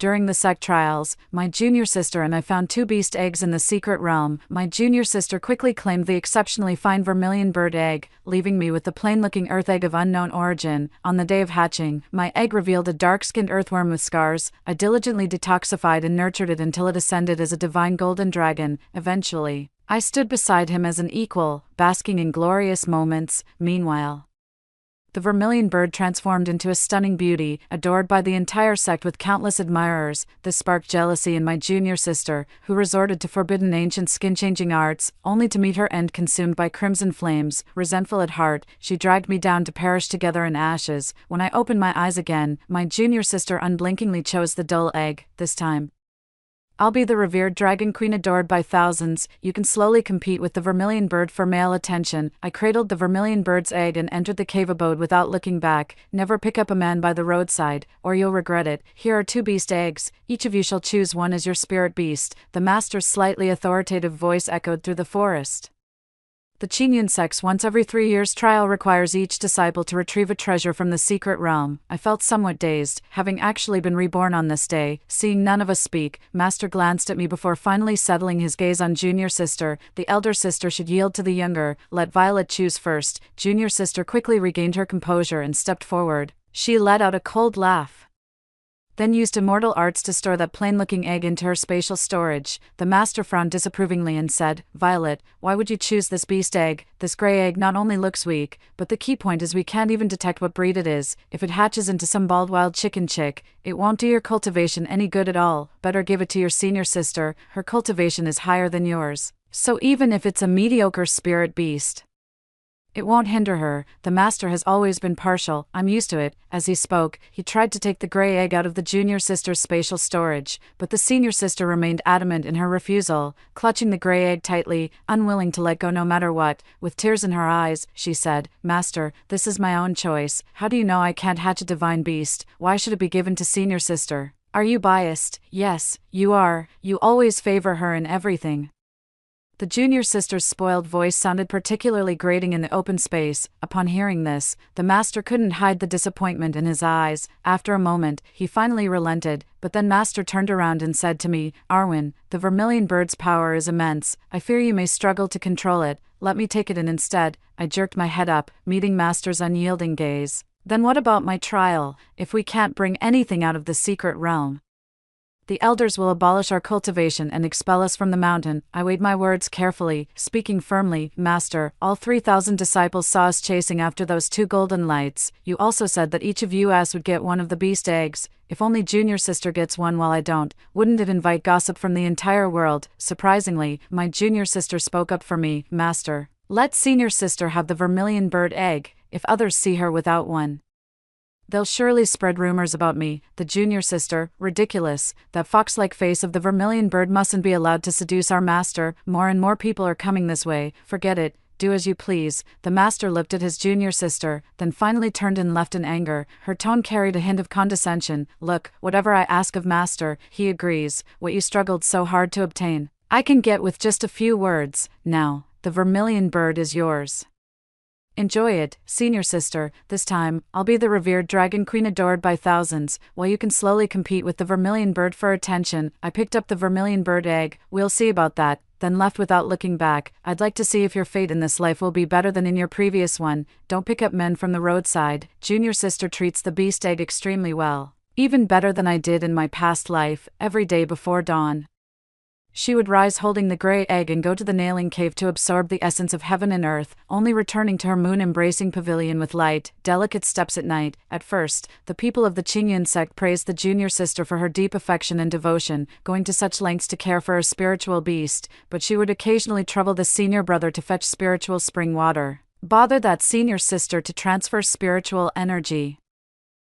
During the sect trials, my junior sister and I found 2 beast eggs in the secret realm. My junior sister quickly claimed the exceptionally fine Vermilion Bird egg, leaving me with the plain-looking earth egg of unknown origin. On the day of hatching, my egg revealed a dark-skinned earthworm with scars. I diligently detoxified and nurtured it until it ascended as a divine golden dragon. Eventually, I stood beside him as an equal, basking in glorious moments. Meanwhile, the Vermilion Bird transformed into a stunning beauty, adored by the entire sect with countless admirers. This sparked jealousy in my junior sister, who resorted to forbidden ancient skin-changing arts, only to meet her end consumed by crimson flames. Resentful at heart, she dragged me down to perish together in ashes. When I opened my eyes again, my junior sister unblinkingly chose the dull egg. This time, I'll be the revered dragon queen adored by thousands. You can slowly compete with the Vermilion Bird for male attention. I cradled the Vermilion Bird's egg and entered the cave abode without looking back. Never pick up a man by the roadside, or you'll regret it. Here are 2 beast eggs. Each of you shall choose one as your spirit beast. The master's slightly authoritative voice echoed through the forest. The Chinyan sect's once every 3 years trial requires each disciple to retrieve a treasure from the secret realm. I felt somewhat dazed, having actually been reborn on this day. Seeing none of us speak, Master glanced at me before finally settling his gaze on junior sister. The elder sister should yield to the younger. Let Violet choose first. Junior sister quickly regained her composure and stepped forward. She let out a cold laugh, then used immortal arts to store that plain-looking egg into her spatial storage. The master frowned disapprovingly and said, "Violet, why would you choose this beast egg? This gray egg not only looks weak, but the key point is we can't even detect what breed it is. If it hatches into some bald wild chicken chick, it won't do your cultivation any good at all. Better give it to your senior sister. Her cultivation is higher than yours. So even if it's a mediocre spirit beast, it won't hinder her. The master has always been partial. I'm used to it." As he spoke, he tried to take the gray egg out of the junior sister's spatial storage, but the senior sister remained adamant in her refusal, clutching the gray egg tightly, unwilling to let go no matter what. With tears in her eyes, she said, "Master, this is my own choice. How do you know I can't hatch a divine beast? Why should it be given to senior sister? Are you biased?" "Yes, you are. You always favor her in everything." The junior sister's spoiled voice sounded particularly grating in the open space. Upon hearing this, the master couldn't hide the disappointment in his eyes. After a moment, he finally relented, but then master turned around and said to me, "Arwen, the Vermilion Bird's power is immense. I fear you may struggle to control it. Let me take it in instead." I jerked my head up, meeting master's unyielding gaze. "Then what about my trial? If we can't bring anything out of the secret realm, the elders will abolish our cultivation and expel us from the mountain." I weighed my words carefully, speaking firmly. "Master, all 3,000 disciples saw us chasing after those 2 golden lights. You also said that each of us would get one of the beast eggs. If only junior sister gets one while I don't, wouldn't it invite gossip from the entire world?" Surprisingly, my junior sister spoke up for me. "Master, let senior sister have the Vermilion Bird egg. If others see her without one, they'll surely spread rumors about me." The junior sister, "Ridiculous. That fox-like face of the Vermilion Bird mustn't be allowed to seduce our master. More and more people are coming this way. Forget it. Do as you please." The master looked at his junior sister, then finally turned and left in anger. Her tone carried a hint of condescension. "Look, whatever I ask of master, he agrees. What you struggled so hard to obtain, I can get with just a few words. Now, the Vermilion Bird is yours. Enjoy it, senior sister. This time, I'll be the revered dragon queen adored by thousands, while you can slowly compete with the Vermilion Bird for attention." I picked up the Vermilion Bird egg. "We'll see about that," then left without looking back. "I'd like to see if your fate in this life will be better than in your previous one. Don't pick up men from the roadside." Junior sister treats the beast egg extremely well, even better than I did in my past life. Every day before dawn, she would rise holding the gray egg and go to the nailing cave to absorb the essence of heaven and earth, only returning to her moon-embracing pavilion with light, delicate steps at night. At first, the people of the Chinyan sect praised the junior sister for her deep affection and devotion, going to such lengths to care for her spiritual beast, but she would occasionally trouble the senior brother to fetch spiritual spring water, bother that senior sister to transfer spiritual energy,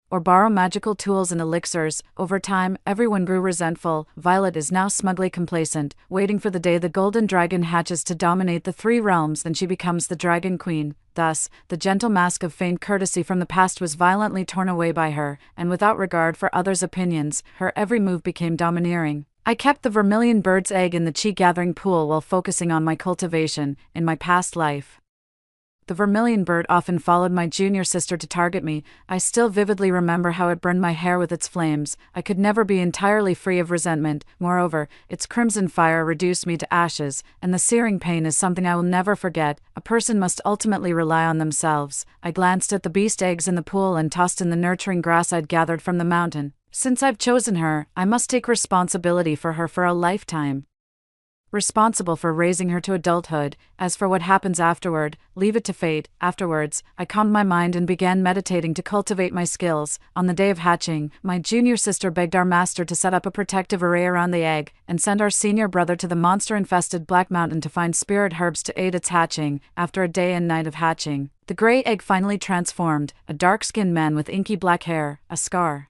or borrow magical tools and elixirs. Over time, everyone grew resentful. Violet is now smugly complacent, waiting for the day the golden dragon hatches to dominate the 3 realms, then she becomes the dragon queen. Thus, the gentle mask of feigned courtesy from the past was violently torn away by her, and without regard for others' opinions, her every move became domineering. I kept the Vermilion Bird's egg in the chi-gathering pool while focusing on my cultivation. In my past life, The vermilion bird often followed my junior sister to target me. I still vividly remember how it burned my hair with its flames. I could never be entirely free of resentment. Moreover, its crimson fire reduced me to ashes, and the searing pain is something I will never forget. A person must ultimately rely on themselves. I glanced at the beast eggs in the pool and tossed in the nurturing grass I'd gathered from the mountain. Since I've chosen her, I must take responsibility for her for a lifetime. Responsible for raising her to adulthood. As for what happens afterward, leave it to fate. Afterwards, I calmed my mind and began meditating to cultivate my skills. On the day of hatching, my junior sister begged our master to set up a protective array around the egg, and send our senior brother to the monster-infested Black Mountain to find spirit herbs to aid its hatching. After a day and night of hatching, the gray egg finally transformed. A dark-skinned man with inky black hair, a scar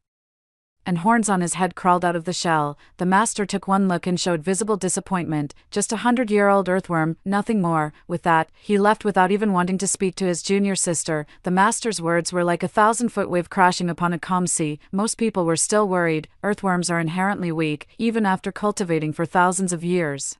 and horns on his head crawled out of the shell. The master took one look and showed visible disappointment. Just a 100-year-old earthworm, nothing more. With that, he left without even wanting to speak to his junior sister. The master's words were like a 1,000-foot wave crashing upon a calm sea. Most people were still worried. Earthworms are inherently weak, even after cultivating for thousands of years.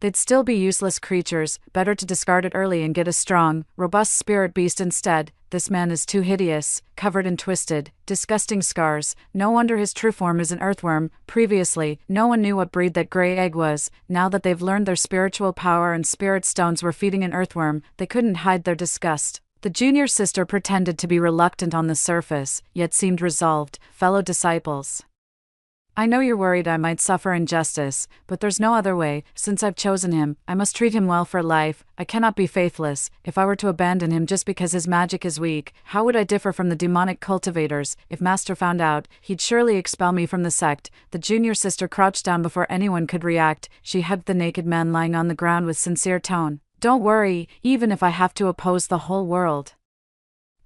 They'd still be useless creatures, better to discard it early and get a strong, robust spirit beast instead. This man is too hideous, covered in twisted, disgusting scars. No wonder his true form is an earthworm. Previously, no one knew what breed that gray egg was. Now that they've learned their spiritual power and spirit stones were feeding an earthworm, they couldn't hide their disgust. The junior sister pretended to be reluctant on the surface, yet seemed resolved. Fellow disciples, I know you're worried I might suffer injustice, but there's no other way. Since I've chosen him, I must treat him well for life. I cannot be faithless. If I were to abandon him just because his magic is weak, how would I differ from the demonic cultivators? If Master found out, he'd surely expel me from the sect. The junior sister crouched down before anyone could react. She hugged the naked man lying on the ground with sincere tone. Don't worry, even if I have to oppose the whole world,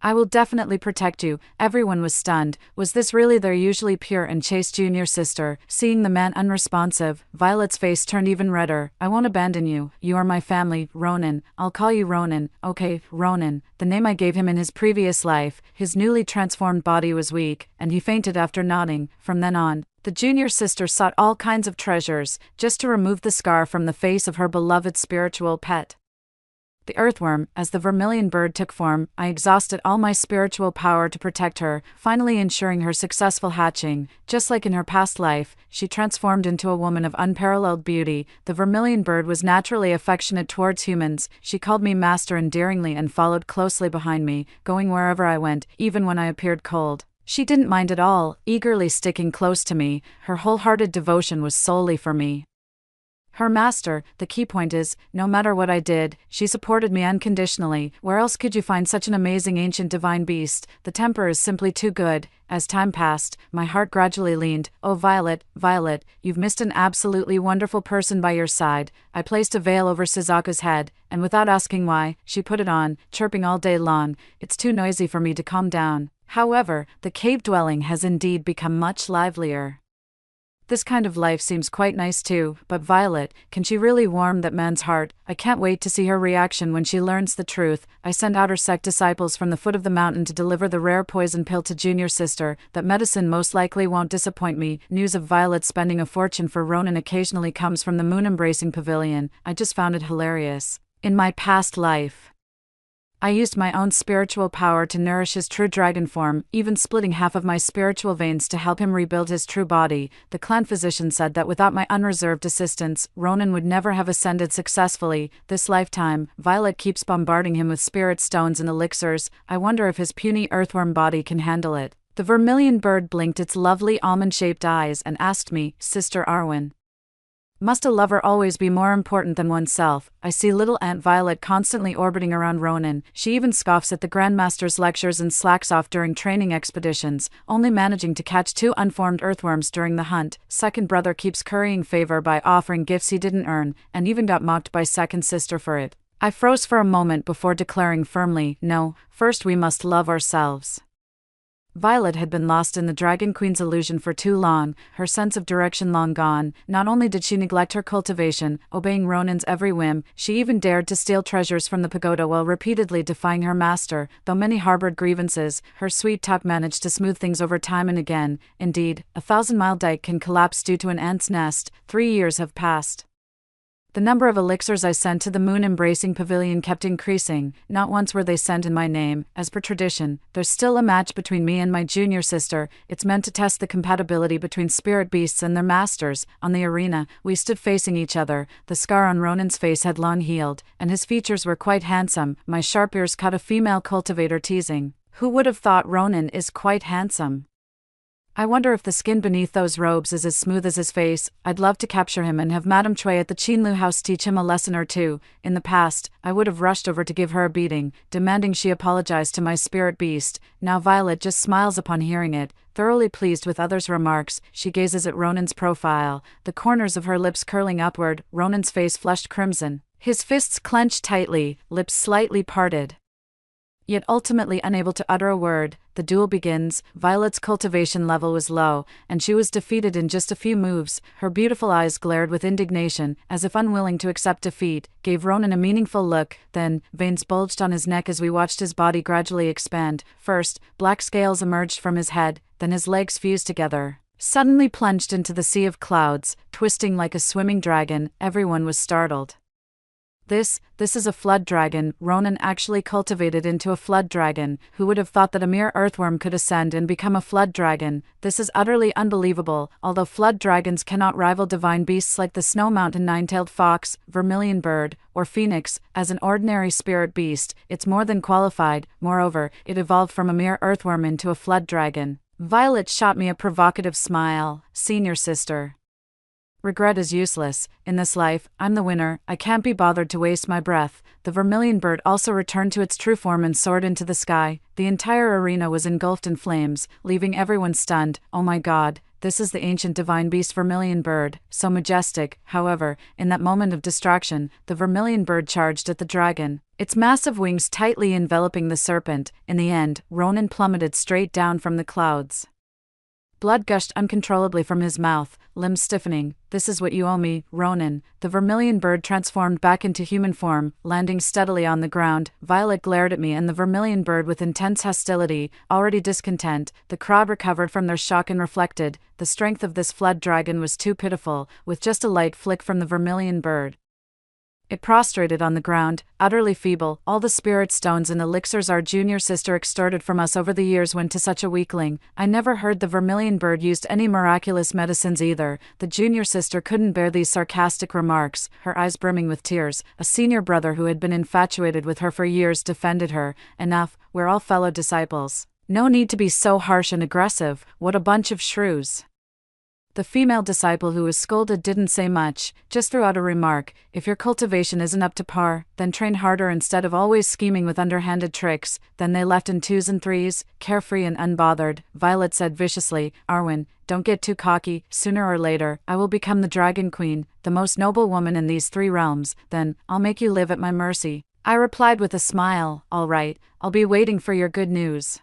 I will definitely protect you. Everyone was stunned. Was this really their usually pure and chaste junior sister? Seeing the man unresponsive, Violet's face turned even redder. I won't abandon you. You are my family, Ronan. I'll call you Ronan. Okay, Ronan. The name I gave him in his previous life. His newly transformed body was weak, and he fainted after nodding. From then on, the junior sister sought all kinds of treasures, just to remove the scar from the face of her beloved spiritual pet. The earthworm, as the vermilion bird took form, I exhausted all my spiritual power to protect her, finally ensuring her successful hatching. Just like in her past life, she transformed into a woman of unparalleled beauty. The vermilion bird was naturally affectionate towards humans. She called me master endearingly and followed closely behind me, going wherever I went, even when I appeared cold. She didn't mind at all, eagerly sticking close to me. Her wholehearted devotion was solely for me. Her master, the key point is, no matter what I did, she supported me unconditionally. Where else could you find such an amazing ancient divine beast? The temper is simply too good. As time passed, my heart gradually leaned. Oh Violet, Violet, you've missed an absolutely wonderful person by your side. I placed a veil over Suzaku's head, and without asking why, she put it on, chirping all day long. It's too noisy for me to calm down. However, the cave dwelling has indeed become much livelier. This kind of life seems quite nice too, but Violet, can she really warm that man's heart? I can't wait to see her reaction when she learns the truth. I sent outer sect disciples from the foot of the mountain to deliver the rare poison pill to junior sister. That medicine most likely won't disappoint me. News of Violet spending a fortune for Ronan occasionally comes from the moon-embracing pavilion. I just found it hilarious. In my past life, I used my own spiritual power to nourish his true dragon form, even splitting half of my spiritual veins to help him rebuild his true body. The clan physician said that without my unreserved assistance, Ronan would never have ascended successfully. This lifetime, Violet keeps bombarding him with spirit stones and elixirs. I wonder if his puny earthworm body can handle it. The vermilion bird blinked its lovely almond-shaped eyes and asked me, Sister Arwen, must a lover always be more important than oneself? I see little Aunt Violet constantly orbiting around Ronan. She even scoffs at the Grandmaster's lectures and slacks off during training expeditions, only managing to catch 2 unformed earthworms during the hunt. Second brother keeps currying favor by offering gifts he didn't earn, and even got mocked by second sister for it. I froze for a moment before declaring firmly, no, first we must love ourselves. Violet had been lost in the Dragon Queen's illusion for too long, her sense of direction long gone. Not only did she neglect her cultivation, obeying Ronan's every whim, she even dared to steal treasures from the pagoda while repeatedly defying her master. Though many harbored grievances, her sweet talk managed to smooth things over time and again. Indeed, a 1,000-mile dike can collapse due to an ant's nest. 3 years have passed. The number of elixirs I sent to the moon-embracing pavilion kept increasing. Not once were they sent in my name. As per tradition, there's still a match between me and my junior sister. It's meant to test the compatibility between spirit beasts and their masters. On the arena, we stood facing each other. The scar on Ronan's face had long healed, and his features were quite handsome. My sharp ears caught a female cultivator teasing. Who would have thought Ronan is quite handsome? I wonder if the skin beneath those robes is as smooth as his face. I'd love to capture him and have Madame Choi at the Chinlu house teach him a lesson or two. In the past, I would have rushed over to give her a beating, demanding she apologize to my spirit beast. Now Violet just smiles upon hearing it. Thoroughly pleased with others' remarks, she gazes at Ronan's profile, the corners of her lips curling upward, Ronan's face flushed crimson. His fists clenched tightly, lips slightly parted. Yet ultimately unable to utter a word, the duel begins. Violet's cultivation level was low, and she was defeated in just a few moves. Her beautiful eyes glared with indignation, as if unwilling to accept defeat, gave Ronan a meaningful look, then, veins bulged on his neck as we watched his body gradually expand. First, black scales emerged from his head, then his legs fused together. Suddenly plunged into the sea of clouds, twisting like a swimming dragon. Everyone was startled. This is a flood dragon. Ronan actually cultivated into a flood dragon. Who would have thought that a mere earthworm could ascend and become a flood dragon? This is utterly unbelievable. Although flood dragons cannot rival divine beasts like the Snow Mountain nine-tailed fox, Vermilion Bird, or Phoenix, as an ordinary spirit beast, it's more than qualified. Moreover, it evolved from a mere earthworm into a flood dragon. Violet shot me a provocative smile. Senior sister. Regret is useless. In this life, I'm the winner. I can't be bothered to waste my breath. The Vermilion Bird also returned to its true form and soared into the sky. The entire arena was engulfed in flames, leaving everyone stunned. Oh my god, this is the ancient divine beast Vermilion Bird, so majestic. However, in that moment of distraction, the Vermilion Bird charged at the dragon, its massive wings tightly enveloping the serpent. In the end, Ronan plummeted straight down from the clouds. Blood gushed uncontrollably from his mouth, limbs stiffening. This is what you owe me, Ronan. The Vermilion Bird transformed back into human form, landing steadily on the ground. Violet glared at me and the Vermilion Bird with intense hostility. Already discontent, the crowd recovered from their shock and reflected. The strength of this flood dragon was too pitiful. With just a light flick from the Vermilion Bird, it prostrated on the ground, utterly feeble. All the spirit stones and elixirs our junior sister extorted from us over the years went to such a weakling. I never heard the Vermilion Bird used any miraculous medicines either. The junior sister couldn't bear these sarcastic remarks, her eyes brimming with tears. A senior brother who had been infatuated with her for years defended her. Enough, we're all fellow disciples. No need to be so harsh and aggressive. What a bunch of shrews. The female disciple who was scolded didn't say much, just threw out a remark. If your cultivation isn't up to par, then train harder instead of always scheming with underhanded tricks. Then they left in twos and threes, carefree and unbothered. Violet said viciously, Arwen, don't get too cocky. Sooner or later, I will become the Dragon Queen, the most noble woman in these three realms. Then, I'll make you live at my mercy. I replied with a smile, all right, I'll be waiting for your good news.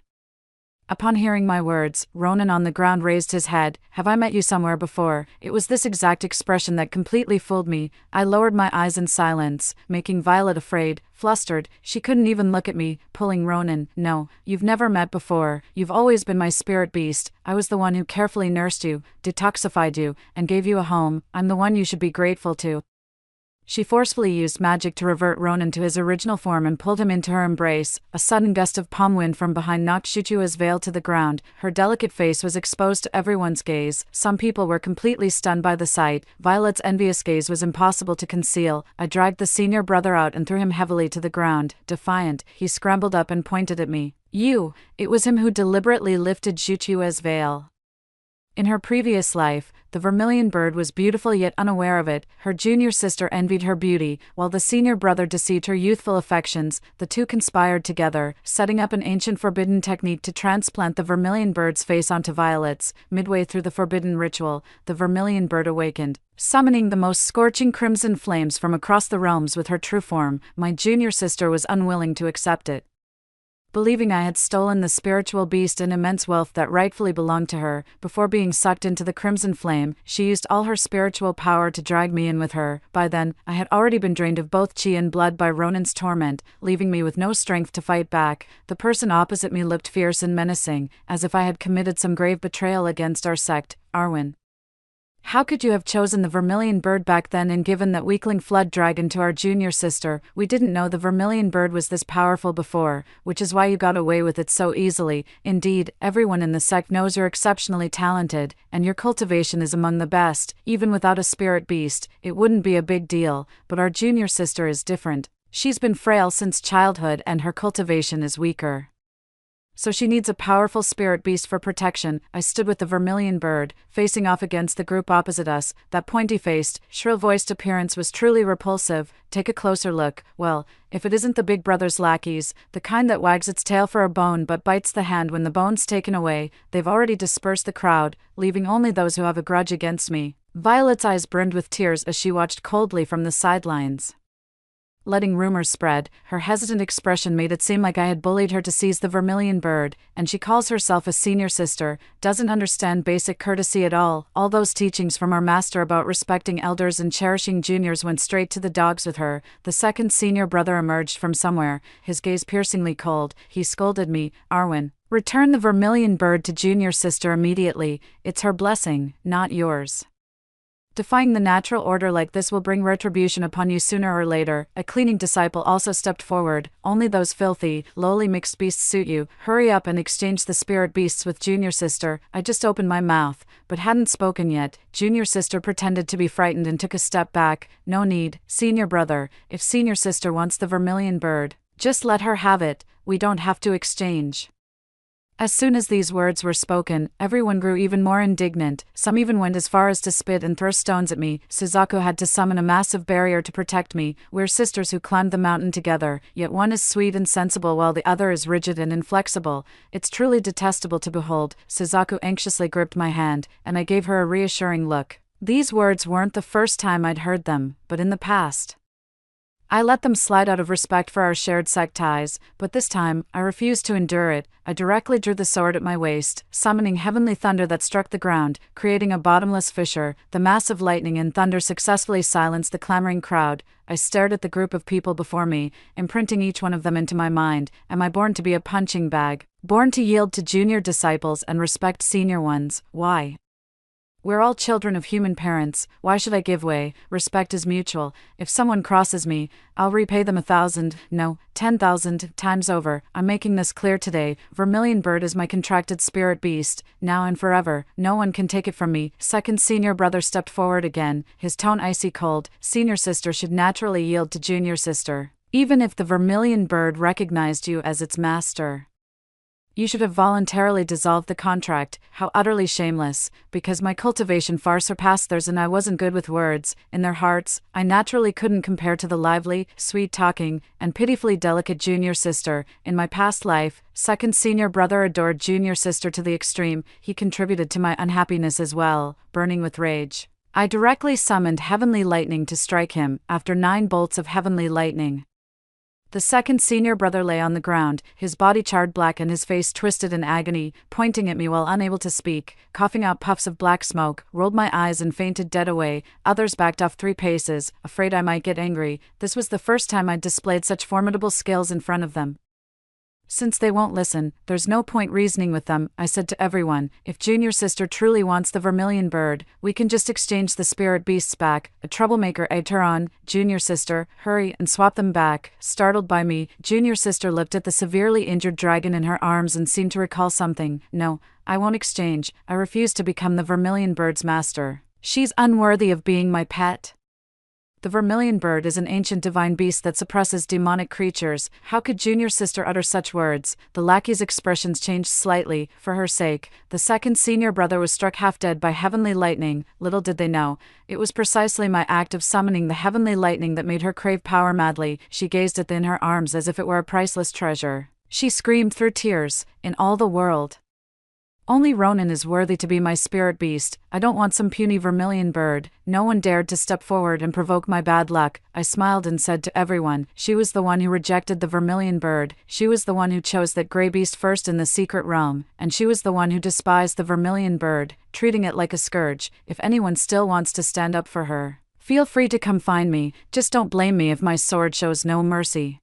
Upon hearing my words, Ronan on the ground raised his head. Have I met you somewhere before? It was this exact expression that completely fooled me. I lowered my eyes in silence, making Violet afraid, flustered. She couldn't even look at me, pulling Ronan. No, you've never met before. You've always been my spirit beast. I was the one who carefully nursed you, detoxified you, and gave you a home. I'm the one you should be grateful to. She forcefully used magic to revert Ronan to his original form and pulled him into her embrace. A sudden gust of palm wind from behind knocked Shuchua's veil to the ground. Her delicate face was exposed to everyone's gaze. Some people were completely stunned by the sight. Violet's envious gaze was impossible to conceal. I dragged the senior brother out and threw him heavily to the ground. Defiant, he scrambled up and pointed at me. You! It was him who deliberately lifted Shuchua's veil. In her previous life, the Vermilion Bird was beautiful yet unaware of it. Her junior sister envied her beauty, while the senior brother deceived her youthful affections. The two conspired together, setting up an ancient forbidden technique to transplant the Vermilion Bird's face onto Violet's. Midway through the forbidden ritual, the Vermilion Bird awakened, summoning the most scorching crimson flames from across the realms with her true form. My junior sister was unwilling to accept it. Believing I had stolen the spiritual beast and immense wealth that rightfully belonged to her, before being sucked into the crimson flame, she used all her spiritual power to drag me in with her. By then, I had already been drained of both chi and blood by Ronan's torment, leaving me with no strength to fight back. The person opposite me looked fierce and menacing, as if I had committed some grave betrayal against our sect. Arwen. How could you have chosen the Vermilion Bird back then and given that weakling flood dragon to our junior sister? We didn't know the Vermilion Bird was this powerful before, which is why you got away with it so easily. Indeed, everyone in the sect knows you're exceptionally talented, and your cultivation is among the best. Even without a spirit beast, it wouldn't be a big deal, but our junior sister is different. She's been frail since childhood and her cultivation is weaker. So she needs a powerful spirit beast for protection. I stood with the Vermilion Bird, facing off against the group opposite us. That pointy-faced, shrill-voiced appearance was truly repulsive. Take a closer look. Well, if it isn't the Big Brother's lackeys, the kind that wags its tail for a bone but bites the hand when the bone's taken away, they've already dispersed the crowd, leaving only those who have a grudge against me. Violet's eyes brimmed with tears as she watched coldly from the sidelines. Letting rumors spread, her hesitant expression made it seem like I had bullied her to seize the Vermilion Bird, and she calls herself a senior sister, doesn't understand basic courtesy at all. All those teachings from our master about respecting elders and cherishing juniors went straight to the dogs with her. The second senior brother emerged from somewhere, his gaze piercingly cold. He scolded me, "Arwen, return the Vermilion Bird to junior sister immediately. It's her blessing, not yours. Defying the natural order like this will bring retribution upon you sooner or later." A cleaning disciple also stepped forward. "Only those filthy, lowly mixed beasts suit you. Hurry up and exchange the spirit beasts with junior sister." I just opened my mouth, but hadn't spoken yet. Junior sister pretended to be frightened and took a step back. "No need, senior brother. If senior sister wants the Vermilion Bird, just let her have it. We don't have to exchange." As soon as these words were spoken, everyone grew even more indignant. Some even went as far as to spit and throw stones at me. Suzaku had to summon a massive barrier to protect me. We're sisters who climbed the mountain together, yet one is sweet and sensible while the other is rigid and inflexible. It's truly detestable to behold. Suzaku anxiously gripped my hand, and I gave her a reassuring look. These words weren't the first time I'd heard them, but in the past. I let them slide out of respect for our shared sect ties, but this time, I refused to endure it. I directly drew the sword at my waist, summoning heavenly thunder that struck the ground, creating a bottomless fissure. The massive lightning and thunder successfully silenced the clamoring crowd. I stared at the group of people before me, imprinting each one of them into my mind. Am I born to be a punching bag? Born to yield to junior disciples and respect senior ones? Why? We're all children of human parents. Why should I give way? Respect is mutual. If someone crosses me, I'll repay them 1,000, no, 10,000 times over. I'm making this clear today. Vermilion Bird is my contracted spirit beast, now and forever. No one can take it from me. Second senior brother stepped forward again, his tone icy cold. Senior sister should naturally yield to junior sister, even if the Vermilion Bird recognized you as its master. You should have voluntarily dissolved the contract. How utterly shameless, because my cultivation far surpassed theirs and I wasn't good with words. In their hearts, I naturally couldn't compare to the lively, sweet-talking, and pitifully delicate junior sister. In my past life, second senior brother adored junior sister to the extreme. He contributed to my unhappiness as well, burning with rage. I directly summoned heavenly lightning to strike him. After 9 bolts of heavenly lightning, the second senior brother lay on the ground, his body charred black and his face twisted in agony, pointing at me while unable to speak, coughing out puffs of black smoke, rolled my eyes and fainted dead away. Others backed off 3 paces, afraid I might get angry. This was the first time I'd displayed such formidable skills in front of them. Since they won't listen, there's no point reasoning with them, I said to everyone. If junior sister truly wants the Vermilion Bird, we can just exchange the spirit beasts back. A troublemaker egged her on. Junior sister, hurry and swap them back. Startled by me, junior sister looked at the severely injured dragon in her arms and seemed to recall something. No, I won't exchange. I refuse to become the Vermilion Bird's master. She's unworthy of being my pet. The Vermilion Bird is an ancient divine beast that suppresses demonic creatures. How could junior sister utter such words? The lackey's expressions changed slightly. For her sake, the second senior brother was struck half dead by heavenly lightning. Little did they know, it was precisely my act of summoning the heavenly lightning that made her crave power madly. She gazed at it in her arms as if it were a priceless treasure. She screamed through tears, "In all the world, only Ronan is worthy to be my spirit beast. I don't want some puny Vermilion Bird." No one dared to step forward and provoke my bad luck. I smiled and said to everyone, she was the one who rejected the Vermilion Bird, she was the one who chose that grey beast first in the secret realm, and she was the one who despised the Vermilion Bird, treating it like a scourge. If anyone still wants to stand up for her, feel free to come find me, just don't blame me if my sword shows no mercy.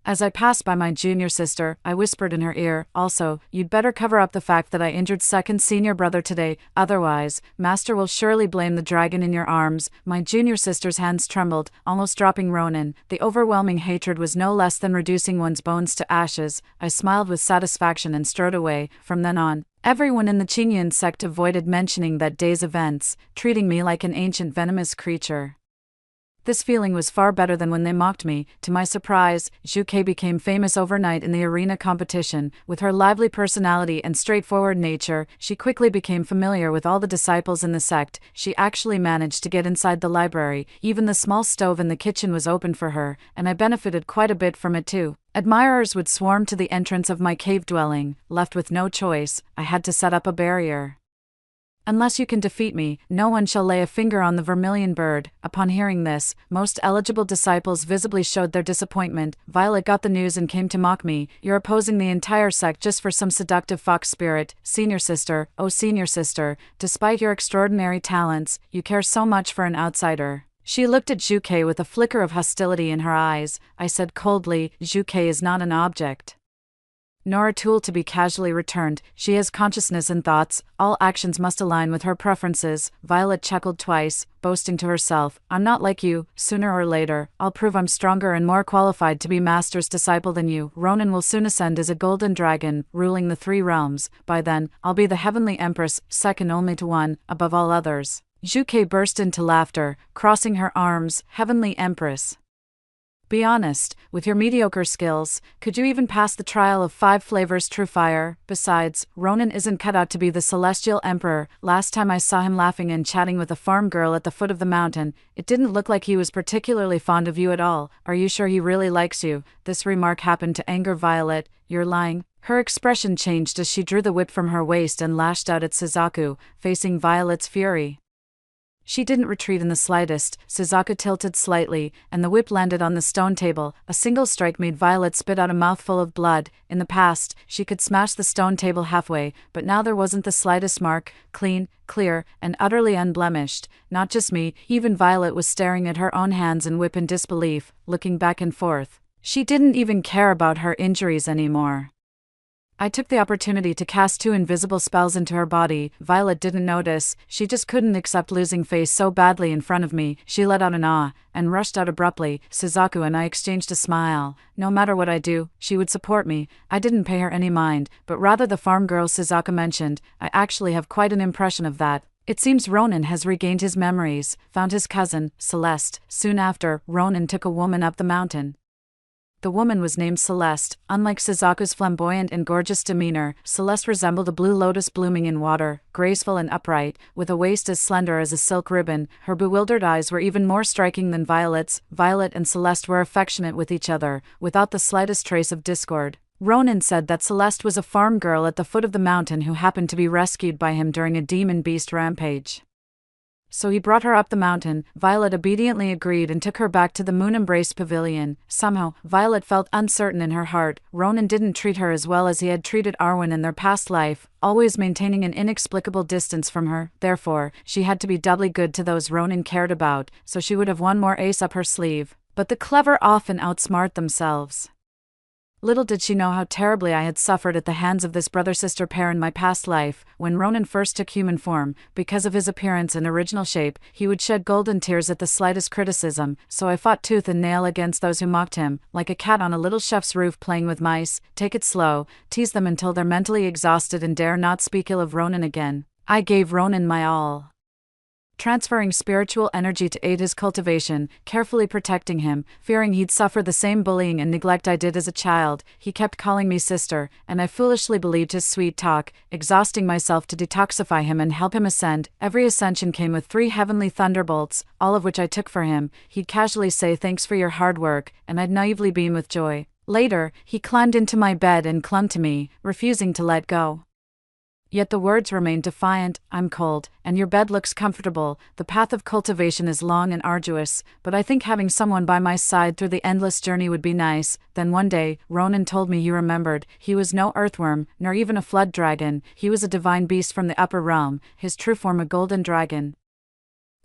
As I passed by my junior sister, I whispered in her ear, "Also, you'd better cover up the fact that I injured second senior brother today, otherwise, Master will surely blame the dragon in your arms." My junior sister's hands trembled, almost dropping Ronan. The overwhelming hatred was no less than reducing one's bones to ashes. I smiled with satisfaction and strode away. From then on, everyone in the Qingyan sect avoided mentioning that day's events, treating me like an ancient venomous creature. This feeling was far better than when they mocked me. To my surprise, Zhu Ke became famous overnight in the arena competition. With her lively personality and straightforward nature, she quickly became familiar with all the disciples in the sect. She actually managed to get inside the library. Even the small stove in the kitchen was open for her, and I benefited quite a bit from it too. Admirers would swarm to the entrance of my cave dwelling. Left with no choice, I had to set up a barrier. "Unless you can defeat me, no one shall lay a finger on the Vermilion Bird." Upon hearing this, most eligible disciples visibly showed their disappointment. Violet got the news and came to mock me. "You're opposing the entire sect just for some seductive fox spirit. Senior sister, oh senior sister, despite your extraordinary talents, you care so much for an outsider." She looked at Zhu Ke with a flicker of hostility in her eyes. I said coldly, "Zhu Ke is not an object, nor a tool to be casually returned. She has consciousness and thoughts. All actions must align with her preferences." Violet chuckled twice, boasting to herself, "I'm not like you. Sooner or later, I'll prove I'm stronger and more qualified to be Master's disciple than you. Ronan will soon ascend as a golden dragon, ruling the 3 realms. By then, I'll be the Heavenly Empress, second only to one, above all others." Zhu Ke burst into laughter, crossing her arms. "Heavenly Empress? Be honest, with your mediocre skills, could you even pass the trial of 5 flavors true fire? Besides, Ronan isn't cut out to be the celestial emperor. Last time I saw him laughing and chatting with a farm girl at the foot of the mountain, it didn't look like he was particularly fond of you at all. Are you sure he really likes you?" This remark happened to anger Violet. "You're lying." Her expression changed as she drew the whip from her waist and lashed out at Suzaku, facing Violet's fury. She didn't retreat in the slightest. Suzaku tilted slightly, and the whip landed on the stone table. A single strike made Violet spit out a mouthful of blood. In the past, she could smash the stone table halfway, but now there wasn't the slightest mark. Clean, clear, and utterly unblemished. Not just me, even Violet was staring at her own hands and whip in disbelief, looking back and forth. She didn't even care about her injuries anymore. I took the opportunity to cast 2 invisible spells into her body. Violet didn't notice. She just couldn't accept losing face so badly in front of me. She let out an "ah," and rushed out abruptly. Suzaku and I exchanged a smile. No matter what I do, she would support me. I didn't pay her any mind, but rather the farm girl Suzaku mentioned. I actually have quite an impression of that. It seems Ronan has regained his memories, found his cousin, Celeste. Soon after, Ronan took a woman up the mountain. The woman was named Celeste. Unlike Suzaku's flamboyant and gorgeous demeanor, Celeste resembled a blue lotus blooming in water, graceful and upright, with a waist as slender as a silk ribbon. Her bewildered eyes were even more striking than Violet's. Violet and Celeste were affectionate with each other, without the slightest trace of discord. Ronan said that Celeste was a farm girl at the foot of the mountain who happened to be rescued by him during a demon beast rampage. So he brought her up the mountain. Violet obediently agreed and took her back to the moon-embraced pavilion. Somehow, Violet felt uncertain in her heart. Ronan didn't treat her as well as he had treated Arwen in their past life, always maintaining an inexplicable distance from her. Therefore, she had to be doubly good to those Ronan cared about, so she would have one more ace up her sleeve. But the clever often outsmart themselves. Little did she know how terribly I had suffered at the hands of this brother-sister pair in my past life. When Ronan first took human form, because of his appearance and original shape, he would shed golden tears at the slightest criticism, so I fought tooth and nail against those who mocked him, like a cat on a little chef's roof playing with mice. Take it slow, tease them until they're mentally exhausted and dare not speak ill of Ronan again. I gave Ronan my all, transferring spiritual energy to aid his cultivation, carefully protecting him, fearing he'd suffer the same bullying and neglect I did as a child. He kept calling me sister, and I foolishly believed his sweet talk, exhausting myself to detoxify him and help him ascend. Every ascension came with 3 heavenly thunderbolts, all of which I took for him. He'd casually say thanks for your hard work, and I'd naively beam with joy. Later, he climbed into my bed and clung to me, refusing to let go. Yet the words remained defiant. I'm cold, and your bed looks comfortable. The path of cultivation is long and arduous, but I think having someone by my side through the endless journey would be nice. Then one day, Ronan told me you remembered. He was no earthworm, nor even a flood dragon. He was a divine beast from the upper realm, his true form a golden dragon.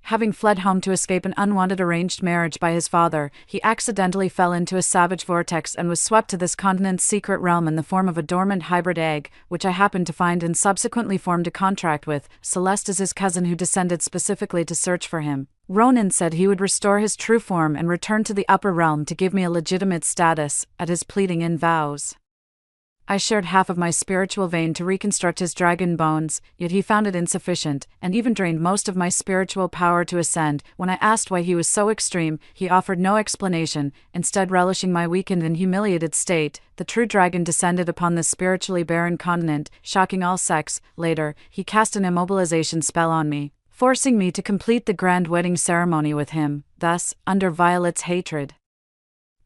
Having fled home to escape an unwanted arranged marriage by his father, he accidentally fell into a savage vortex and was swept to this continent's secret realm in the form of a dormant hybrid egg, which I happened to find and subsequently formed a contract with. Celeste is his cousin who descended specifically to search for him. Ronan said he would restore his true form and return to the upper realm to give me a legitimate status, at his pleading and vows. I shared half of my spiritual vein to reconstruct his dragon bones, yet he found it insufficient, and even drained most of my spiritual power to ascend. When I asked why he was so extreme, he offered no explanation, instead relishing my weakened and humiliated state. The true dragon descended upon this spiritually barren continent, shocking all sects. Later, he cast an immobilization spell on me, forcing me to complete the grand wedding ceremony with him. Thus, under Violet's hatred,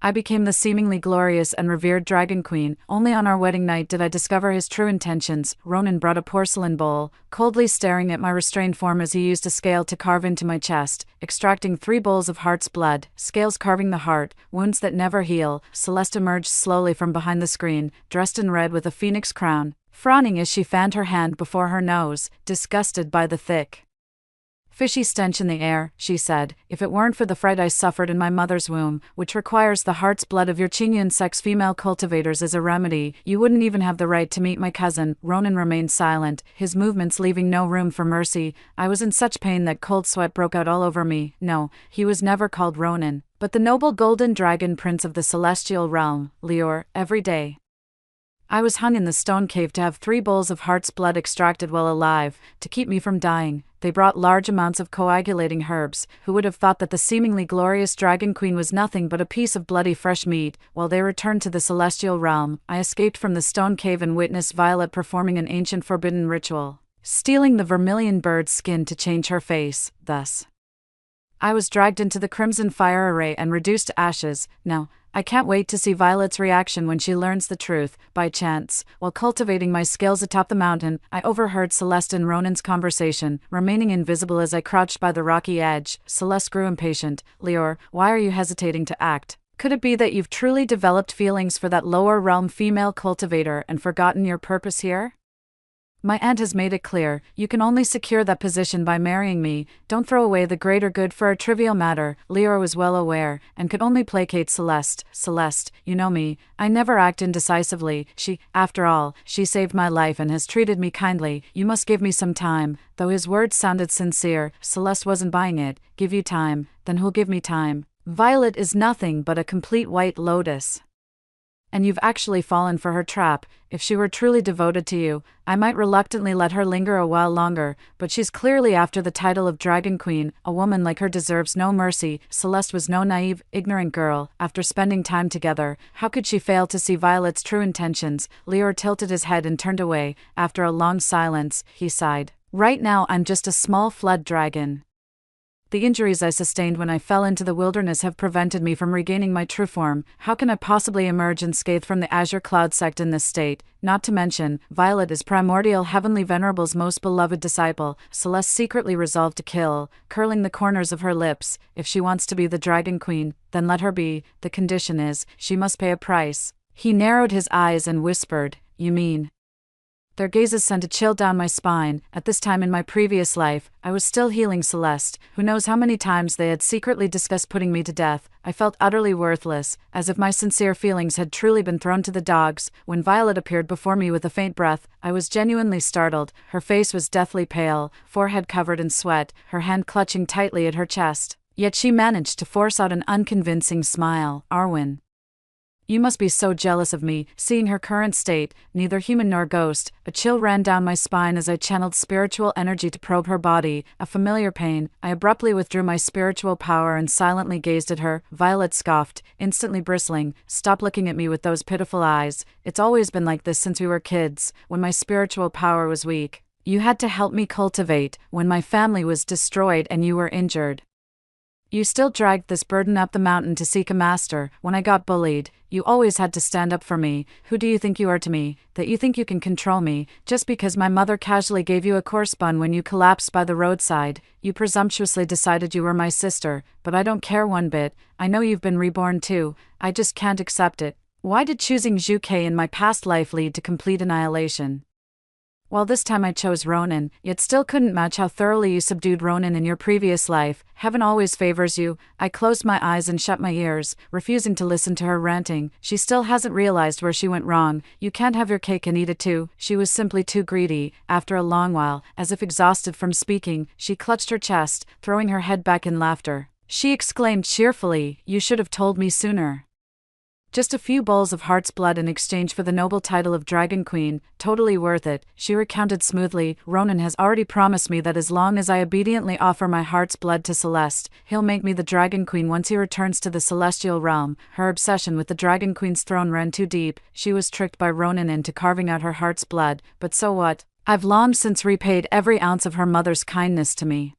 I became the seemingly glorious and revered Dragon Queen. Only on our wedding night did I discover his true intentions. Ronan brought a porcelain bowl, coldly staring at my restrained form as he used a scale to carve into my chest, extracting 3 bowls of heart's blood, scales carving the heart, wounds that never heal. Celeste emerged slowly from behind the screen, dressed in red with a phoenix crown, frowning as she fanned her hand before her nose, disgusted by the thick, fishy stench in the air. She said, "If it weren't for the fright I suffered in my mother's womb, which requires the heart's blood of your Chinian sex female cultivators as a remedy, you wouldn't even have the right to meet my cousin." Ronan remained silent, his movements leaving no room for mercy. I was in such pain that cold sweat broke out all over me. No, he was never called Ronan, but the noble golden dragon prince of the celestial realm, Lior. Every day I was hung in the stone cave to have 3 bowls of heart's blood extracted while alive, to keep me from dying. They brought large amounts of coagulating herbs. Who would have thought that the seemingly glorious Dragon Queen was nothing but a piece of bloody fresh meat? While they returned to the celestial realm, I escaped from the stone cave and witnessed Violet performing an ancient forbidden ritual, stealing the Vermilion Bird's skin to change her face. Thus, I was dragged into the crimson fire array and reduced to ashes. Now, I can't wait to see Violet's reaction when she learns the truth. By chance, while cultivating my skills atop the mountain, I overheard Celeste and Ronan's conversation. Remaining invisible as I crouched by the rocky edge, Celeste grew impatient. "Lior, why are you hesitating to act? Could it be that you've truly developed feelings for that lower realm female cultivator and forgotten your purpose here? My aunt has made it clear, you can only secure that position by marrying me. Don't throw away the greater good for a trivial matter." Lior was well aware, and could only placate Celeste. "Celeste, you know me, I never act indecisively. After all, she saved my life and has treated me kindly. You must give me some time." Though his words sounded sincere, Celeste wasn't buying it. "Give you time? Then who'll give me time? Violet is nothing but a complete white lotus, and you've actually fallen for her trap. If she were truly devoted to you, I might reluctantly let her linger a while longer, but she's clearly after the title of Dragon Queen. A woman like her deserves no mercy." Celeste was no naive, ignorant girl. After spending time together, how could she fail to see Violet's true intentions? Lior tilted his head and turned away. After a long silence, he sighed. "Right now I'm just a small flood dragon. The injuries I sustained when I fell into the wilderness have prevented me from regaining my true form. How can I possibly emerge unscathed from the Azure Cloud sect in this state? Not to mention, Violet is Primordial Heavenly Venerable's most beloved disciple." Celeste secretly resolved to kill, curling the corners of her lips. "If she wants to be the Dragon Queen, then let her be. The condition is, she must pay a price." He narrowed his eyes and whispered, "You mean?" Their gazes sent a chill down my spine. At this time in my previous life, I was still healing Celeste. Who knows how many times they had secretly discussed putting me to death. I felt utterly worthless, as if my sincere feelings had truly been thrown to the dogs. When Violet appeared before me with a faint breath, I was genuinely startled. Her face was deathly pale, forehead covered in sweat, her hand clutching tightly at her chest. Yet she managed to force out an unconvincing smile. "Arwen, you must be so jealous of me." Seeing her current state, neither human nor ghost, a chill ran down my spine as I channeled spiritual energy to probe her body. A familiar pain. I abruptly withdrew my spiritual power and silently gazed at her. Violet scoffed, instantly bristling. "Stop looking at me with those pitiful eyes. It's always been like this since we were kids, when my spiritual power was weak. You had to help me cultivate, when my family was destroyed and you were injured. You still dragged this burden up the mountain to seek a master. When I got bullied, you always had to stand up for me. Who do you think you are to me, that you think you can control me? Just because my mother casually gave you a coarse bun when you collapsed by the roadside, you presumptuously decided you were my sister. But I don't care one bit. I know you've been reborn too. I just can't accept it. Why did choosing Zhu Ke in my past life lead to complete annihilation? Well, this time I chose Ronan, yet still couldn't match how thoroughly you subdued Ronan in your previous life. Heaven always favors you. I closed my eyes and shut my ears, refusing to listen to her ranting. She still hasn't realized where she went wrong. You can't have your cake and eat it too. She was simply too greedy. After a long while, as if exhausted from speaking, she clutched her chest, throwing her head back in laughter. She exclaimed cheerfully, "You should have told me sooner." Just a few bowls of heart's blood in exchange for the noble title of Dragon Queen, totally worth it, she recounted smoothly. Ronan has already promised me that as long as I obediently offer my heart's blood to Celeste, he'll make me the Dragon Queen once he returns to the celestial realm. Her obsession with the Dragon Queen's throne ran too deep. She was tricked by Ronan into carving out her heart's blood, but so what? I've long since repaid every ounce of her mother's kindness to me.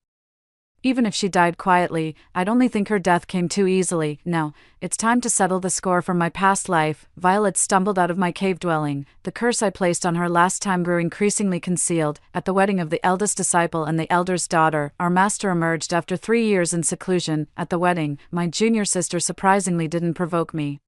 Even if she died quietly, I'd only think her death came too easily. Now, it's time to settle the score from my past life. Violet stumbled out of my cave dwelling. The curse I placed on her last time grew increasingly concealed. At the wedding of the eldest disciple and the elder's daughter, our master emerged after 3 years in seclusion. At the wedding, my junior sister surprisingly didn't provoke me.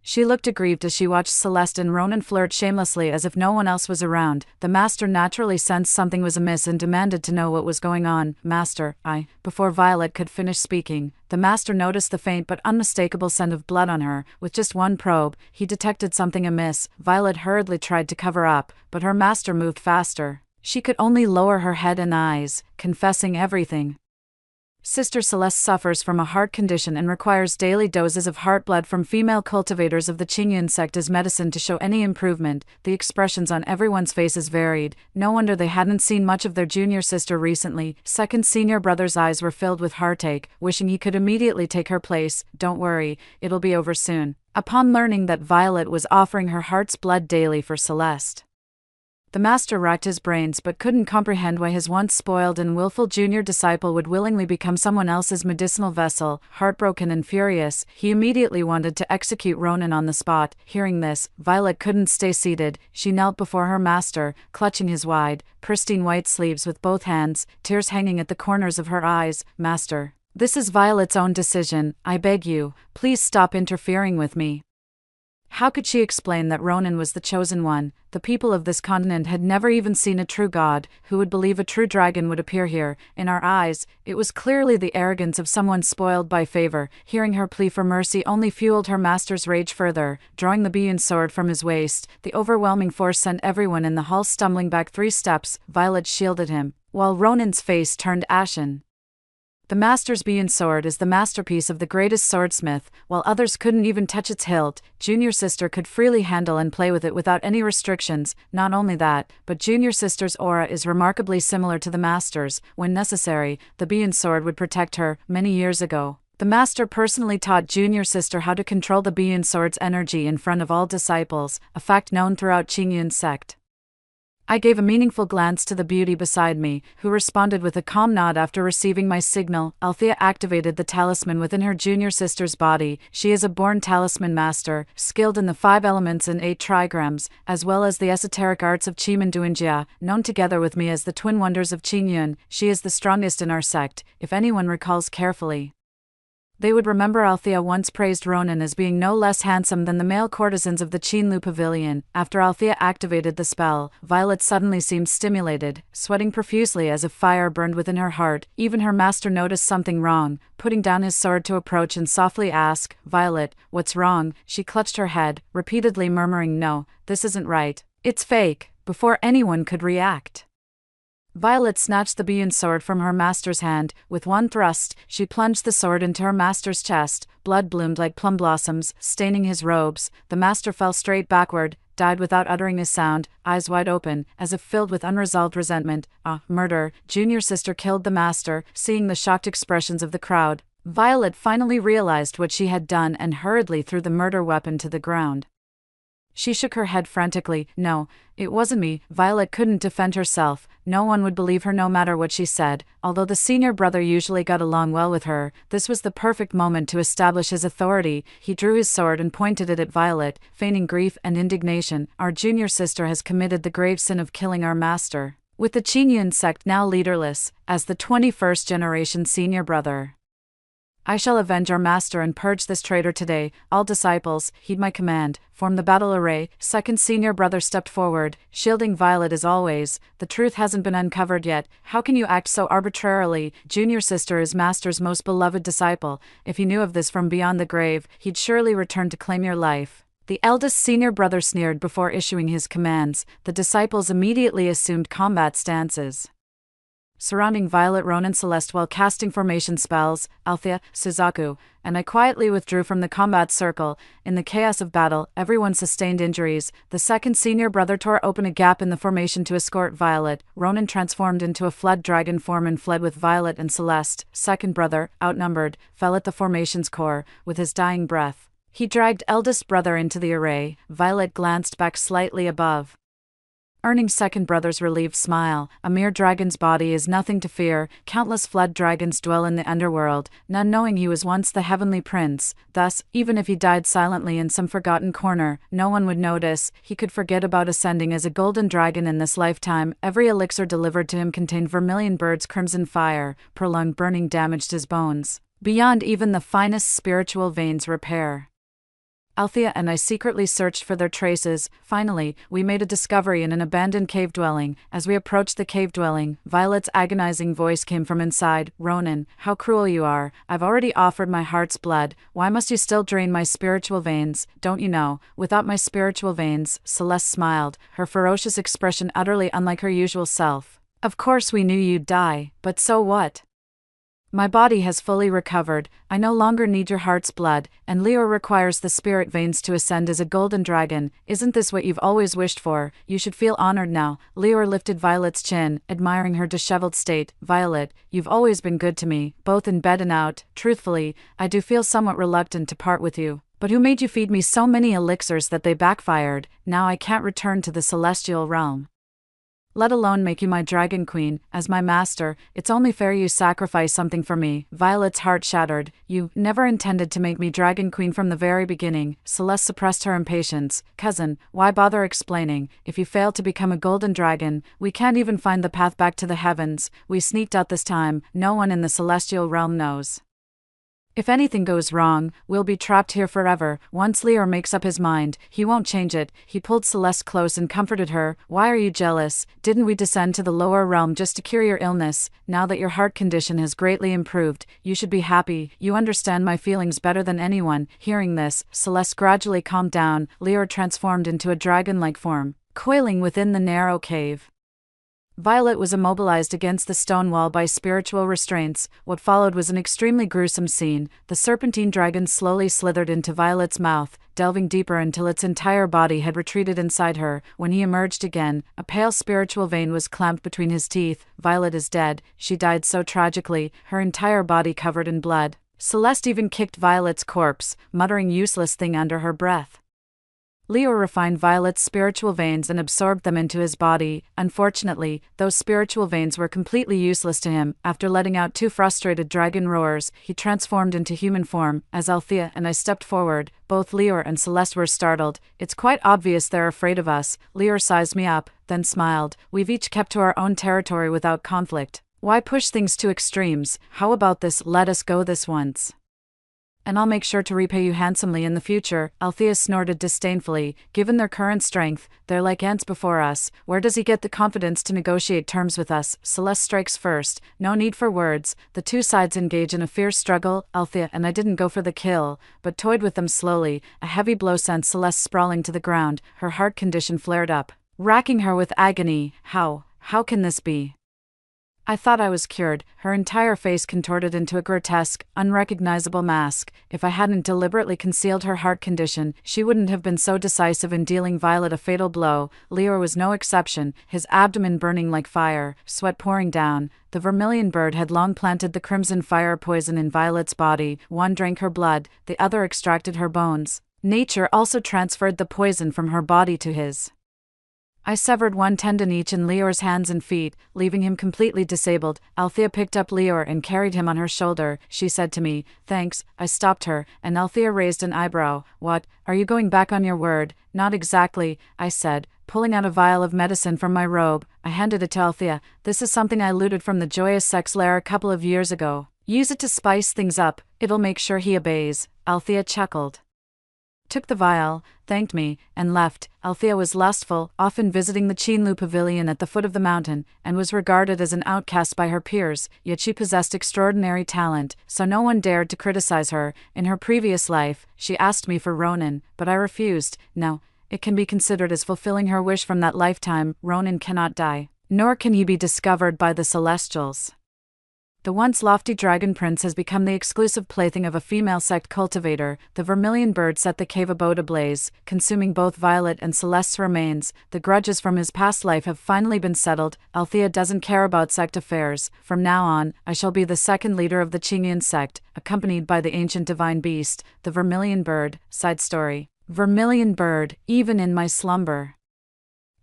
She looked aggrieved as she watched Celeste and Ronan flirt shamelessly as if no one else was around. The master naturally sensed something was amiss and demanded to know what was going on. "Master, Before Violet could finish speaking, the master noticed the faint but unmistakable scent of blood on her. With just one probe, he detected something amiss. Violet hurriedly tried to cover up, but her master moved faster. She could only lower her head and eyes, confessing everything. Sister Celeste suffers from a heart condition and requires daily doses of heart blood from female cultivators of the Qingyun sect as medicine to show any improvement. The expressions on everyone's faces varied. No wonder they hadn't seen much of their junior sister recently. Second senior brother's eyes were filled with heartache, wishing he could immediately take her place. "Don't worry, it'll be over soon." Upon learning that Violet was offering her heart's blood daily for Celeste, the master racked his brains but couldn't comprehend why his once spoiled and willful junior disciple would willingly become someone else's medicinal vessel. Heartbroken and furious, he immediately wanted to execute Ronan on the spot. Hearing this, Violet couldn't stay seated. She knelt before her master, clutching his wide, pristine white sleeves with both hands, tears hanging at the corners of her eyes. "Master, this is Violet's own decision. I beg you, please stop interfering with me." How could she explain that Ronan was the chosen one? The people of this continent had never even seen a true god. Who would believe a true dragon would appear here? In our eyes, it was clearly the arrogance of someone spoiled by favor. Hearing her plea for mercy only fueled her master's rage further. Drawing the Biyun sword from his waist, the overwhelming force sent everyone in the hall stumbling back 3 steps. Violet shielded him, while Ronan's face turned ashen. The master's Biyun sword is the masterpiece of the greatest swordsmith. While others couldn't even touch its hilt, junior sister could freely handle and play with it without any restrictions. Not only that, but junior sister's aura is remarkably similar to the master's. When necessary, the Biyun sword would protect her. Many years ago, the master personally taught junior sister how to control the Biyun sword's energy in front of all disciples, a fact known throughout Qingyun sect. I gave a meaningful glance to the beauty beside me, who responded with a calm nod after receiving my signal. Althea activated the talisman within her junior sister's body. She is a born talisman master, skilled in the 5 elements and 8 trigrams, as well as the esoteric arts of Qimenduanjia, known together with me as the twin wonders of Qingyun. She is the strongest in our sect, if anyone recalls carefully. They would remember Althea once praised Ronan as being no less handsome than the male courtesans of the Qinlu Pavilion. After Althea activated the spell, Violet suddenly seemed stimulated, sweating profusely as if fire burned within her heart. Even her master noticed something wrong, putting down his sword to approach and softly ask, "Violet, what's wrong?" She clutched her head, repeatedly murmuring, "No, this isn't right. It's fake," before anyone could react. Violet snatched the Biyun sword from her master's hand. With one thrust, she plunged the sword into her master's chest. Blood bloomed like plum blossoms, staining his robes. The master fell straight backward, died without uttering a sound, eyes wide open, as if filled with unresolved resentment. Murder. Junior sister killed the master. Seeing the shocked expressions of the crowd, Violet finally realized what she had done and hurriedly threw the murder weapon to the ground. She shook her head frantically. "No, it wasn't me." Violet couldn't defend herself. No one would believe her no matter what she said. Although the senior brother usually got along well with her, this was the perfect moment to establish his authority. He drew his sword and pointed it at Violet, feigning grief and indignation. "Our junior sister has committed the grave sin of killing our master." With the Qingyun sect now leaderless, as the 21st generation senior brother, I shall avenge our master and purge this traitor today. All disciples, heed my command. Form the battle array. Second senior brother stepped forward, shielding Violet as always. The truth hasn't been uncovered yet. How can you act so arbitrarily? Junior sister is master's most beloved disciple. If he knew of this from beyond the grave, he'd surely return to claim your life. The eldest senior brother sneered before issuing his commands. The disciples immediately assumed combat stances, surrounding Violet, Ronan, Celeste while casting formation spells, Althea, Suzaku, and I quietly withdrew from the combat circle. In the chaos of battle, everyone sustained injuries. The second senior brother tore open a gap in the formation to escort Violet. Ronan transformed into a flood dragon form and fled with Violet and Celeste. Second brother, outnumbered, fell at the formation's core. With his dying breath, he dragged eldest brother into the array. Violet glanced back slightly above, earning second brother's relieved smile. A mere dragon's body is nothing to fear. Countless flood dragons dwell in the underworld, none knowing he was once the heavenly prince. Thus, even if he died silently in some forgotten corner, no one would notice. He could forget about ascending as a golden dragon in this lifetime. Every elixir delivered to him contained Vermilion Bird's crimson fire. Prolonged burning damaged his bones, beyond even the finest spiritual veins repair. Althea and I secretly searched for their traces. Finally, we made a discovery in an abandoned cave dwelling. As we approached the cave dwelling, Violet's agonizing voice came from inside. Ronan, how cruel you are. I've already offered my heart's blood. Why must you still drain my spiritual veins? Don't you know, without my spiritual veins? Celeste smiled, her ferocious expression utterly unlike her usual self. Of course we knew you'd die, but so what? My body has fully recovered. I no longer need your heart's blood, and Leo requires the spirit veins to ascend as a golden dragon. Isn't this what you've always wished for? You should feel honored now. Leo lifted Violet's chin, admiring her disheveled state. Violet, you've always been good to me, both in bed and out. Truthfully, I do feel somewhat reluctant to part with you. But who made you feed me so many elixirs that they backfired? Now I can't return to the celestial realm, let alone make you my dragon queen. As my master, it's only fair you sacrifice something for me. Violet's heart shattered. You never intended to make me dragon queen from the very beginning. Celeste suppressed her impatience. Cousin, why bother explaining? If you fail to become a golden dragon, we can't even find the path back to the heavens. We sneaked out this time. No one in the celestial realm knows. If anything goes wrong, we'll be trapped here forever. Once Leo makes up his mind, he won't change it. He pulled Celeste close and comforted her. Why are you jealous? Didn't we descend to the lower realm just to cure your illness? Now that your heart condition has greatly improved, you should be happy. You understand my feelings better than anyone. Hearing this, Celeste gradually calmed down. Leo transformed into a dragon-like form, coiling within the narrow cave. Violet was immobilized against the stone wall by spiritual restraints. What followed was an extremely gruesome scene. The serpentine dragon slowly slithered into Violet's mouth, delving deeper until its entire body had retreated inside her. When he emerged again, a pale spiritual vein was clamped between his teeth. Violet is dead. She died so tragically, her entire body covered in blood. Celeste even kicked Violet's corpse, muttering useless thing under her breath. Leo refined Violet's spiritual veins and absorbed them into his body. Unfortunately, those spiritual veins were completely useless to him. After letting out 2 frustrated dragon roars, he transformed into human form. As Althea and I stepped forward, both Leo and Celeste were startled. It's quite obvious they're afraid of us. Leo sized me up, then smiled. We've each kept to our own territory without conflict. Why push things to extremes? How about this? Let us go this once, and I'll make sure to repay you handsomely in the future. Althea snorted disdainfully. Given their current strength, they're like ants before us. Where does he get the confidence to negotiate terms with us? Celeste strikes first. No need for words. The two sides engage in a fierce struggle. Althea and I didn't go for the kill, but toyed with them slowly. A heavy blow sent Celeste sprawling to the ground. Her heart condition flared up, racking her with agony. How can this be? I thought I was cured. Her entire face contorted into a grotesque, unrecognizable mask. If I hadn't deliberately concealed her heart condition, she wouldn't have been so decisive in dealing Violet a fatal blow. Leo was no exception, his abdomen burning like fire, sweat pouring down. The Vermilion Bird had long planted the crimson fire poison in Violet's body. One drank her blood, the other extracted her bones. Nature also transferred the poison from her body to his. I severed one tendon each in Leor's hands and feet, leaving him completely disabled. Althea picked up Leo and carried him on her shoulder. She said to me, "Thanks." I stopped her, and Althea raised an eyebrow. "What, are you going back on your word?" "Not exactly," I said, pulling out a vial of medicine from my robe. I handed it to Althea. "This is something I looted from the Joyous Sex lair a couple of years ago. Use it to spice things up, it'll make sure he obeys, Althea chuckled. Took the vial, thanked me, and left. Althea was lustful, often visiting the Chinlu Pavilion at the foot of the mountain, and was regarded as an outcast by her peers, yet she possessed extraordinary talent, so no one dared to criticize her. In her previous life, she asked me for Ronan, but I refused. No, it can be considered as fulfilling her wish from that lifetime. Ronan cannot die, nor can he be discovered by the Celestials. The once lofty dragon prince has become the exclusive plaything of a female sect cultivator. The Vermilion Bird set the cave abode ablaze, consuming both Violet and Celeste's remains. The grudges from his past life have finally been settled. Althea doesn't care about sect affairs. From now on, I shall be the second leader of the Qingyan sect, accompanied by the ancient divine beast, the Vermilion Bird. Side story. Vermilion Bird, even in my slumber.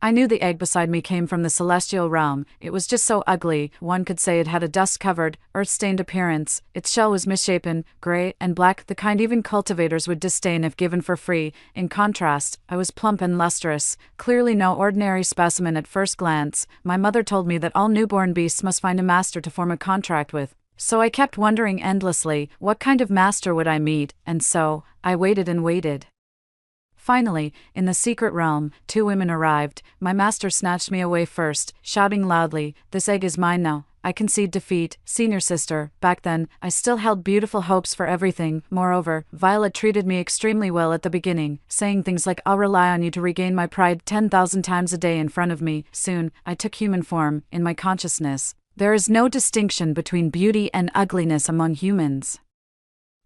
I knew the egg beside me came from the celestial realm. It was just so ugly, one could say it had a dust-covered, earth-stained appearance. Its shell was misshapen, gray, and black, the kind even cultivators would disdain if given for free. In contrast, I was plump and lustrous, clearly no ordinary specimen at first glance. My mother told me that all newborn beasts must find a master to form a contract with. So I kept wondering endlessly, what kind of master would I meet, and so, I waited and waited. Finally, in the secret realm, 2 women arrived. My master snatched me away first, shouting loudly, "This egg is mine now." I concede defeat, senior sister. Back then, I still held beautiful hopes for everything. Moreover, Violet treated me extremely well at the beginning, saying things like, "I'll rely on you to regain my pride 10,000 times a day" in front of me. Soon, I took human form. In my consciousness, there is no distinction between beauty and ugliness among humans.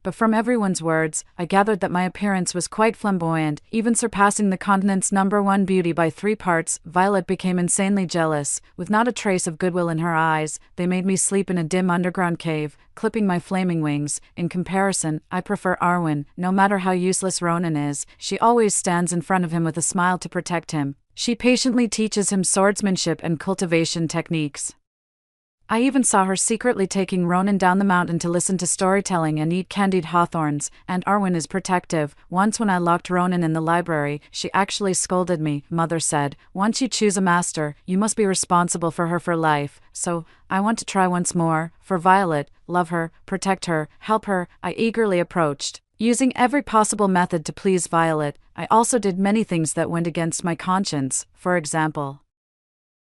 But from everyone's words, I gathered that my appearance was quite flamboyant, even surpassing the continent's #1 beauty by 3 parts. Violet became insanely jealous, with not a trace of goodwill in her eyes. They made me sleep in a dim underground cave, clipping my flaming wings. In comparison, I prefer Arwen. No matter how useless Ronan is, she always stands in front of him with a smile to protect him. She patiently teaches him swordsmanship and cultivation techniques. I even saw her secretly taking Ronan down the mountain to listen to storytelling and eat candied hawthorns, and Arwen is protective. Once when I locked Ronan in the library, she actually scolded me. Mother said, "Once you choose a master, you must be responsible for her for life." So, I want to try once more. For Violet, love her, protect her, help her, I eagerly approached, using every possible method to please Violet. I also did many things that went against my conscience, for example,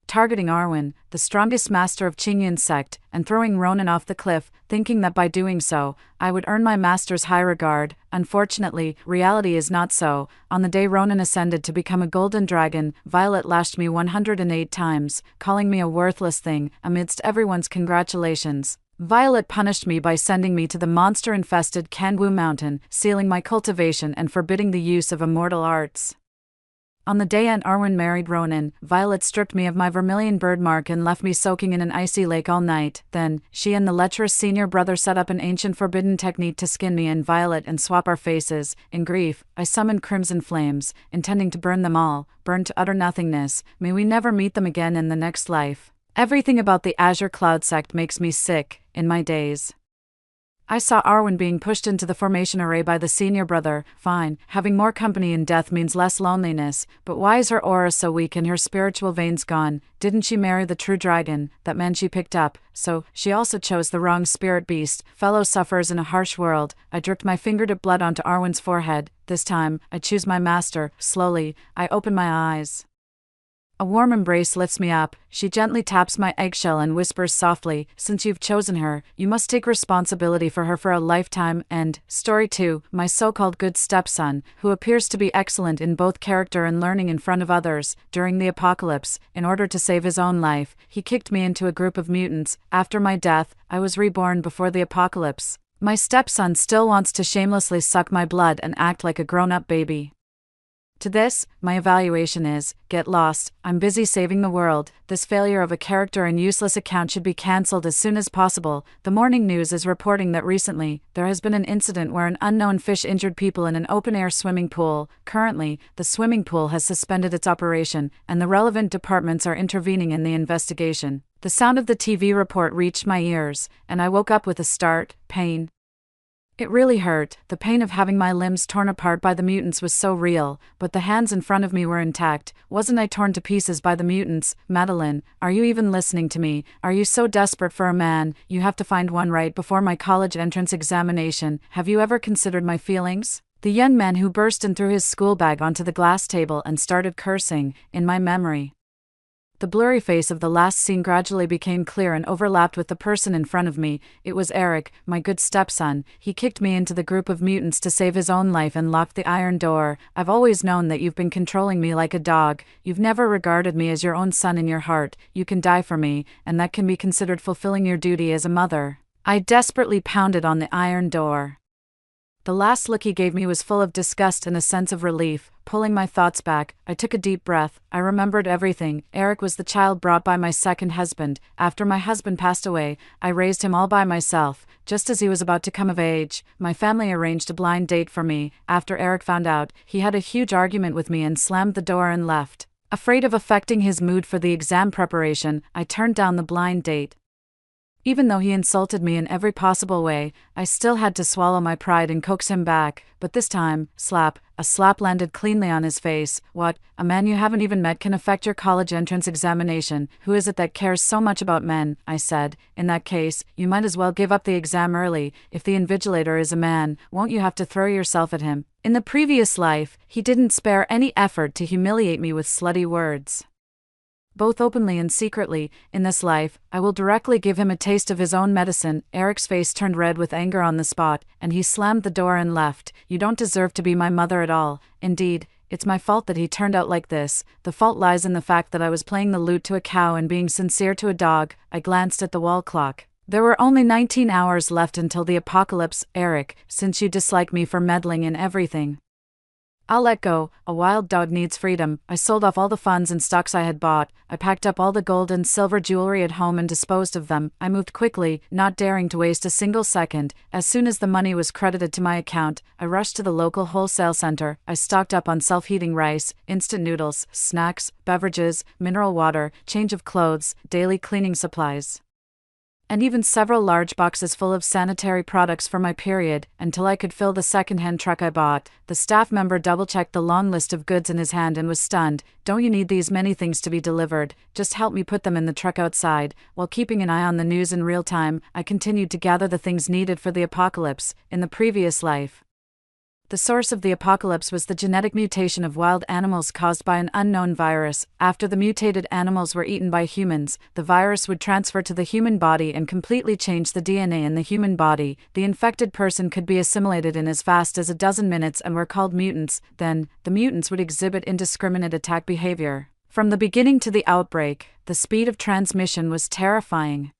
targeting Arwen, the strongest master of Qingyan sect, and throwing Ronan off the cliff, thinking that by doing so, I would earn my master's high regard. Unfortunately, reality is not so. On the day Ronan ascended to become a golden dragon, Violet lashed me 108 times, calling me a worthless thing. Amidst everyone's congratulations, Violet punished me by sending me to the monster-infested Kangwu Mountain, sealing my cultivation and forbidding the use of immortal arts. On the day Aunt Arwen married Ronan, Violet stripped me of my Vermilion Bird mark and left me soaking in an icy lake all night. Then, she and the lecherous senior brother set up an ancient forbidden technique to skin me and Violet and swap our faces. In grief, I summoned crimson flames, intending to burn them all, burn to utter nothingness. May we never meet them again in the next life. Everything about the Azure Cloud sect makes me sick, in my days. I saw Arwen being pushed into the formation array by the senior brother. Fine, having more company in death means less loneliness, but why is her aura so weak and her spiritual veins gone? Didn't she marry the true dragon, that man she picked up? So, she also chose the wrong spirit beast. Fellow sufferers in a harsh world. I dripped my fingertip blood onto Arwen's forehead. This time, I choose my master. Slowly, I open my eyes. A warm embrace lifts me up. She gently taps my eggshell and whispers softly, "Since you've chosen her, you must take responsibility for her for a lifetime." And, Story 2, my so-called good stepson, who appears to be excellent in both character and learning in front of others, during the apocalypse, in order to save his own life, he kicked me into a group of mutants. After my death, I was reborn before the apocalypse. My stepson still wants to shamelessly suck my blood and act like a grown-up baby. To this, my evaluation is, get lost, I'm busy saving the world. This failure of a character and useless account should be cancelled as soon as possible. The morning news is reporting that recently, there has been an incident where an unknown fish injured people in an open-air swimming pool. Currently, the swimming pool has suspended its operation, and the relevant departments are intervening in the investigation. The sound of the TV report reached my ears, and I woke up with a start, pain. It really hurt. The pain of having my limbs torn apart by the mutants was so real, but the hands in front of me were intact. Wasn't I torn to pieces by the mutants? Madeline, are you even listening to me? Are you so desperate for a man, you have to find one right before my college entrance examination? Have you ever considered my feelings? The young man who burst in threw his school bag onto the glass table and started cursing, in my memory. The blurry face of the last scene gradually became clear and overlapped with the person in front of me. It was Eric, my good stepson. He kicked me into the group of mutants to save his own life and locked the iron door. I've always known that you've been controlling me like a dog. You've never regarded me as your own son in your heart. You can die for me, and that can be considered fulfilling your duty as a mother. I desperately pounded on the iron door. The last look he gave me was full of disgust and a sense of relief. Pulling my thoughts back, I took a deep breath. I remembered everything. Eric was the child brought by my second husband. After my husband passed away, I raised him all by myself. Just as he was about to come of age, my family arranged a blind date for me. After Eric found out, he had a huge argument with me and slammed the door and left. Afraid of affecting his mood for the exam preparation, I turned down the blind date. Even though he insulted me in every possible way, I still had to swallow my pride and coax him back. But this time, a slap landed cleanly on his face. What? A man you haven't even met can affect your college entrance examination. Who is it that cares so much about men? I said. In that case, you might as well give up the exam early. If the invigilator is a man, won't you have to throw yourself at him? In the previous life, he didn't spare any effort to humiliate me with slutty words. Both openly and secretly, in this life, I will directly give him a taste of his own medicine. Eric's face turned red with anger on the spot, and he slammed the door and left. You don't deserve to be my mother at all. Indeed, it's my fault that he turned out like this. The fault lies in the fact that I was playing the lute to a cow and being sincere to a dog. I glanced at the wall clock. There were only 19 hours left until the apocalypse. Eric, since you dislike me for meddling in everything, I'll let go. A wild dog needs freedom. I sold off all the funds and stocks I had bought. I packed up all the gold and silver jewelry at home and disposed of them. I moved quickly, not daring to waste a single second. As soon as the money was credited to my account, I rushed to the local wholesale center. I stocked up on self-heating rice, instant noodles, snacks, beverages, mineral water, change of clothes, daily cleaning supplies, and even several large boxes full of sanitary products for my period, until I could fill the second-hand truck I bought. The staff member double-checked the long list of goods in his hand and was stunned. Don't you need these many things to be delivered? Just help me put them in the truck outside. While keeping an eye on the news in real time, I continued to gather the things needed for the apocalypse. In the previous life, the source of the apocalypse was the genetic mutation of wild animals caused by an unknown virus. After the mutated animals were eaten by humans, the virus would transfer to the human body and completely change the DNA in the human body. The infected person could be assimilated in as fast as a dozen minutes and were called mutants. Then, the mutants would exhibit indiscriminate attack behavior. From the beginning to the outbreak, the speed of transmission was terrifying.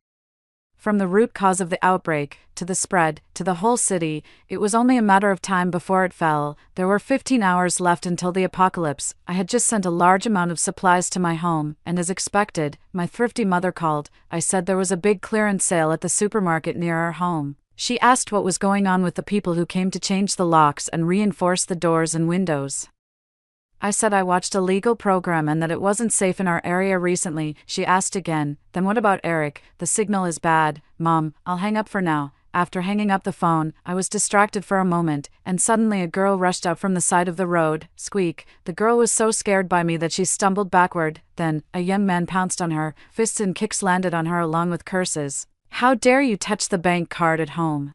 From the root cause of the outbreak, to the spread, to the whole city, it was only a matter of time before it fell. There were 15 hours left until the apocalypse. I had just sent a large amount of supplies to my home, and as expected, my thrifty mother called. I said there was a big clearance sale at the supermarket near our home. She asked what was going on with the people who came to change the locks and reinforce the doors and windows. I said I watched a legal program and that it wasn't safe in our area recently. She asked again, then what about Eric? The signal is bad. Mom, I'll hang up for now. After hanging up the phone, I was distracted for a moment, and suddenly a girl rushed out from the side of the road. Squeak. The girl was so scared by me that she stumbled backward. Then, a young man pounced on her. Fists and kicks landed on her along with curses. How dare you touch the bank card at home?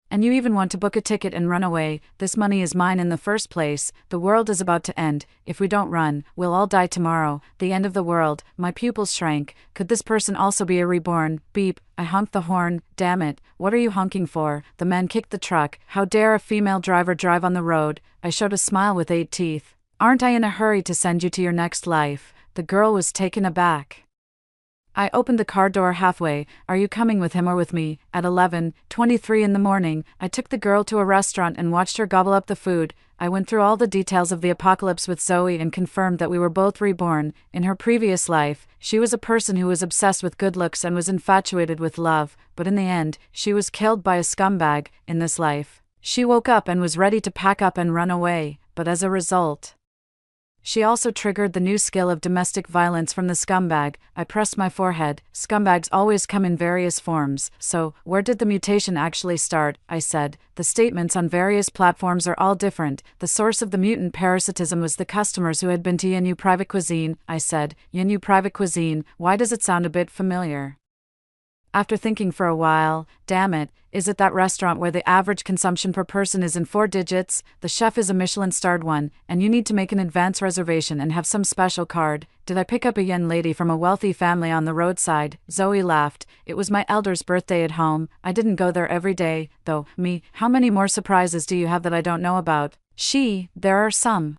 And you even want to book a ticket and run away. This money is mine in the first place. The world is about to end. If we don't run, we'll all die tomorrow. The end of the world. My pupils shrank. Could this person also be a reborn? Beep. I honked the horn. Damn it. What are you honking for? The man kicked the truck. How dare a female driver drive on the road? I showed a smile with 8 teeth. Aren't I in a hurry to send you to your next life? The girl was taken aback. I opened the car door halfway. Are you coming with him or with me? At 11:23 in the morning, I took the girl to a restaurant and watched her gobble up the food. I went through all the details of the apocalypse with Zoe and confirmed that we were both reborn. In her previous life, she was a person who was obsessed with good looks and was infatuated with love, but in the end, she was killed by a scumbag. In this life, she woke up and was ready to pack up and run away, but as a result, She also triggered the new skill of domestic violence from the scumbag. I pressed my forehead. Scumbags always come in various forms. So, where did the mutation actually start? I said. The statements on various platforms are all different. The source of the mutant parasitism was the customers who had been to Yenu Private Cuisine. I said. Yenu Private Cuisine, why does it sound a bit familiar? After thinking for a while, damn it, is it that restaurant where the average consumption per person is in 4 digits? The chef is a Michelin-starred one, and you need to make an advance reservation and have some special card. Did I pick up a young lady from a wealthy family on the roadside? Zoe laughed. It was my elder's birthday at home. I didn't go there every day, though. Me, how many more surprises do you have that I don't know about? There are some.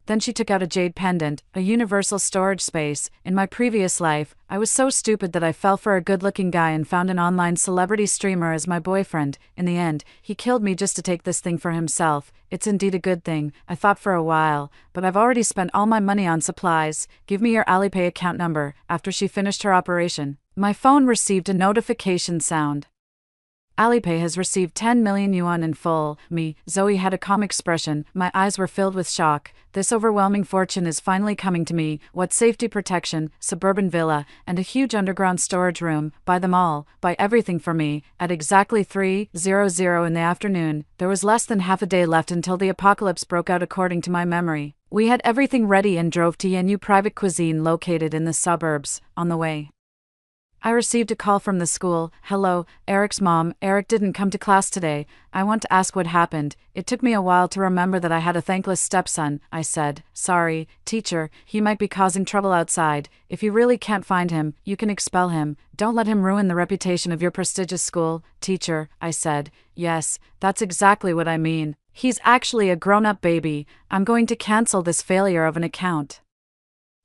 Then she took out a jade pendant, a universal storage space. In my previous life, I was so stupid that I fell for a good-looking guy and found an online celebrity streamer as my boyfriend. In the end, he killed me just to take this thing for himself. It's indeed a good thing, I thought for a while, but I've already spent all my money on supplies. Give me your Alipay account number. After she finished her operation, my phone received a notification sound. Alipay has received 10 million yuan in full. Zoe had a calm expression. My eyes were filled with shock. This overwhelming fortune is finally coming to me. What safety protection, suburban villa, and a huge underground storage room. Buy them all. Buy everything for me. At exactly 3:00 in the afternoon, there was less than half a day left until the apocalypse broke out according to my memory. We had everything ready and drove to Yenu Private Cuisine located in the suburbs. On the way, I received a call from the school. Hello, Eric's mom. Eric didn't come to class today. I want to ask what happened. It took me a while to remember that I had a thankless stepson. I said, sorry, teacher, he might be causing trouble outside. If you really can't find him, you can expel him. Don't let him ruin the reputation of your prestigious school. Teacher, I said. Yes, that's exactly what I mean. He's actually a grown-up baby. I'm going to cancel this failure of an account.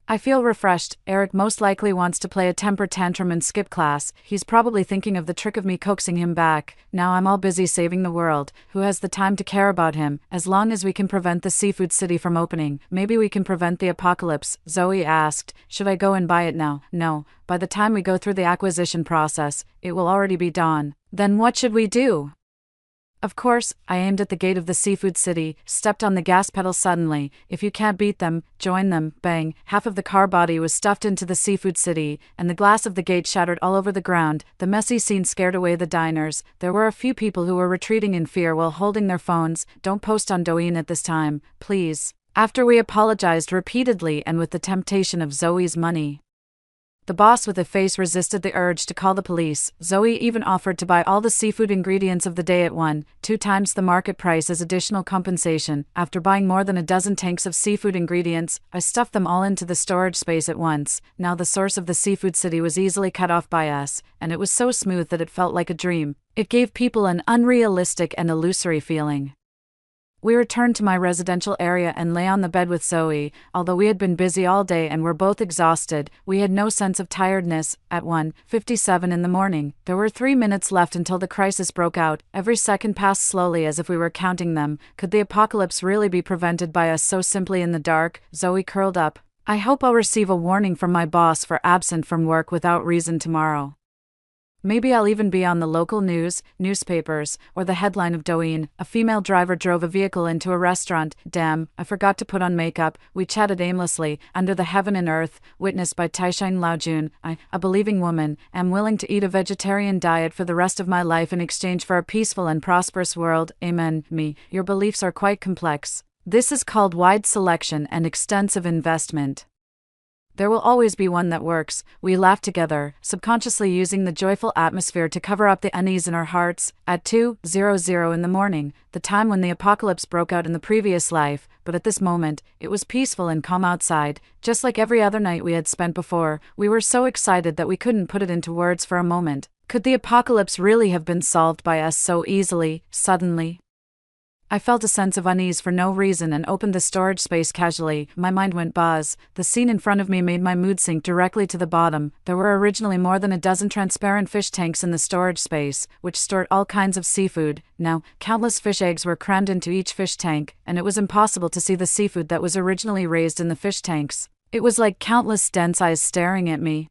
I feel refreshed. Eric most likely wants to play a temper tantrum and skip class. He's probably thinking of the trick of me coaxing him back. Now I'm all busy saving the world. Who has the time to care about him? As long as we can prevent the seafood city from opening, maybe we can prevent the apocalypse. Zoe asked, should I go and buy it now? No. By the time we go through the acquisition process, it will already be dawn. Then what should we do? Of course, I aimed at the gate of the seafood city, stepped on the gas pedal suddenly. If you can't beat them, join them. Bang, half of the car body was stuffed into the seafood city, and the glass of the gate shattered all over the ground. The messy scene scared away the diners. There were a few people who were retreating in fear while holding their phones. Don't post on Douyin at this time, please. After we apologized repeatedly and with the temptation of Zoe's money, the boss with a face resisted the urge to call the police. Zoe even offered to buy all the seafood ingredients of the day at 1.2 times the market price as additional compensation. After buying more than a dozen tanks of seafood ingredients, I stuffed them all into the storage space at once. Now the source of the seafood city was easily cut off by us, and it was so smooth that it felt like a dream. It gave people an unrealistic and illusory feeling. We returned to my residential area and lay on the bed with Zoe. Although we had been busy all day and were both exhausted, we had no sense of tiredness. At 1:57 in the morning, there were 3 minutes left until the crisis broke out. Every second passed slowly as if we were counting them. Could the apocalypse really be prevented by us so simply in the dark? Zoe curled up. I hope I'll receive a warning from my boss for absent from work without reason tomorrow. Maybe I'll even be on the local newspapers, or the headline of Douyin. A female driver drove a vehicle into a restaurant. Damn, I forgot to put on makeup. We chatted aimlessly, under the heaven and earth, witnessed by Taishan Laojun. I, a believing woman, am willing to eat a vegetarian diet for the rest of my life in exchange for a peaceful and prosperous world. Amen. Your beliefs are quite complex. This is called wide selection and extensive investment. There will always be one that works. We laughed together, subconsciously using the joyful atmosphere to cover up the unease in our hearts. At 2:00 in the morning, the time when the apocalypse broke out in the previous life, but at this moment, it was peaceful and calm outside, just like every other night we had spent before. We were so excited that we couldn't put it into words for a moment. Could the apocalypse really have been solved by us so easily, suddenly? I felt a sense of unease for no reason and opened the storage space casually. My mind went buzz. The scene in front of me made my mood sink directly to the bottom. There were originally more than a dozen transparent fish tanks in the storage space, which stored all kinds of seafood. Now, countless fish eggs were crammed into each fish tank, and it was impossible to see the seafood that was originally raised in the fish tanks. It was like countless dense eyes staring at me.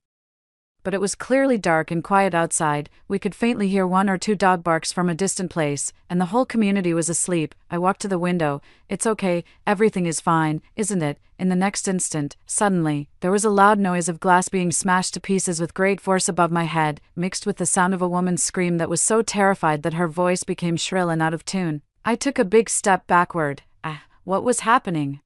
But it was clearly dark and quiet outside. We could faintly hear 1 or 2 dog barks from a distant place, and the whole community was asleep. I walked to the window. It's okay, everything is fine, isn't it? In the next instant, suddenly, there was a loud noise of glass being smashed to pieces with great force above my head, mixed with the sound of a woman's scream that was so terrified that her voice became shrill and out of tune. I took a big step backward. What was happening?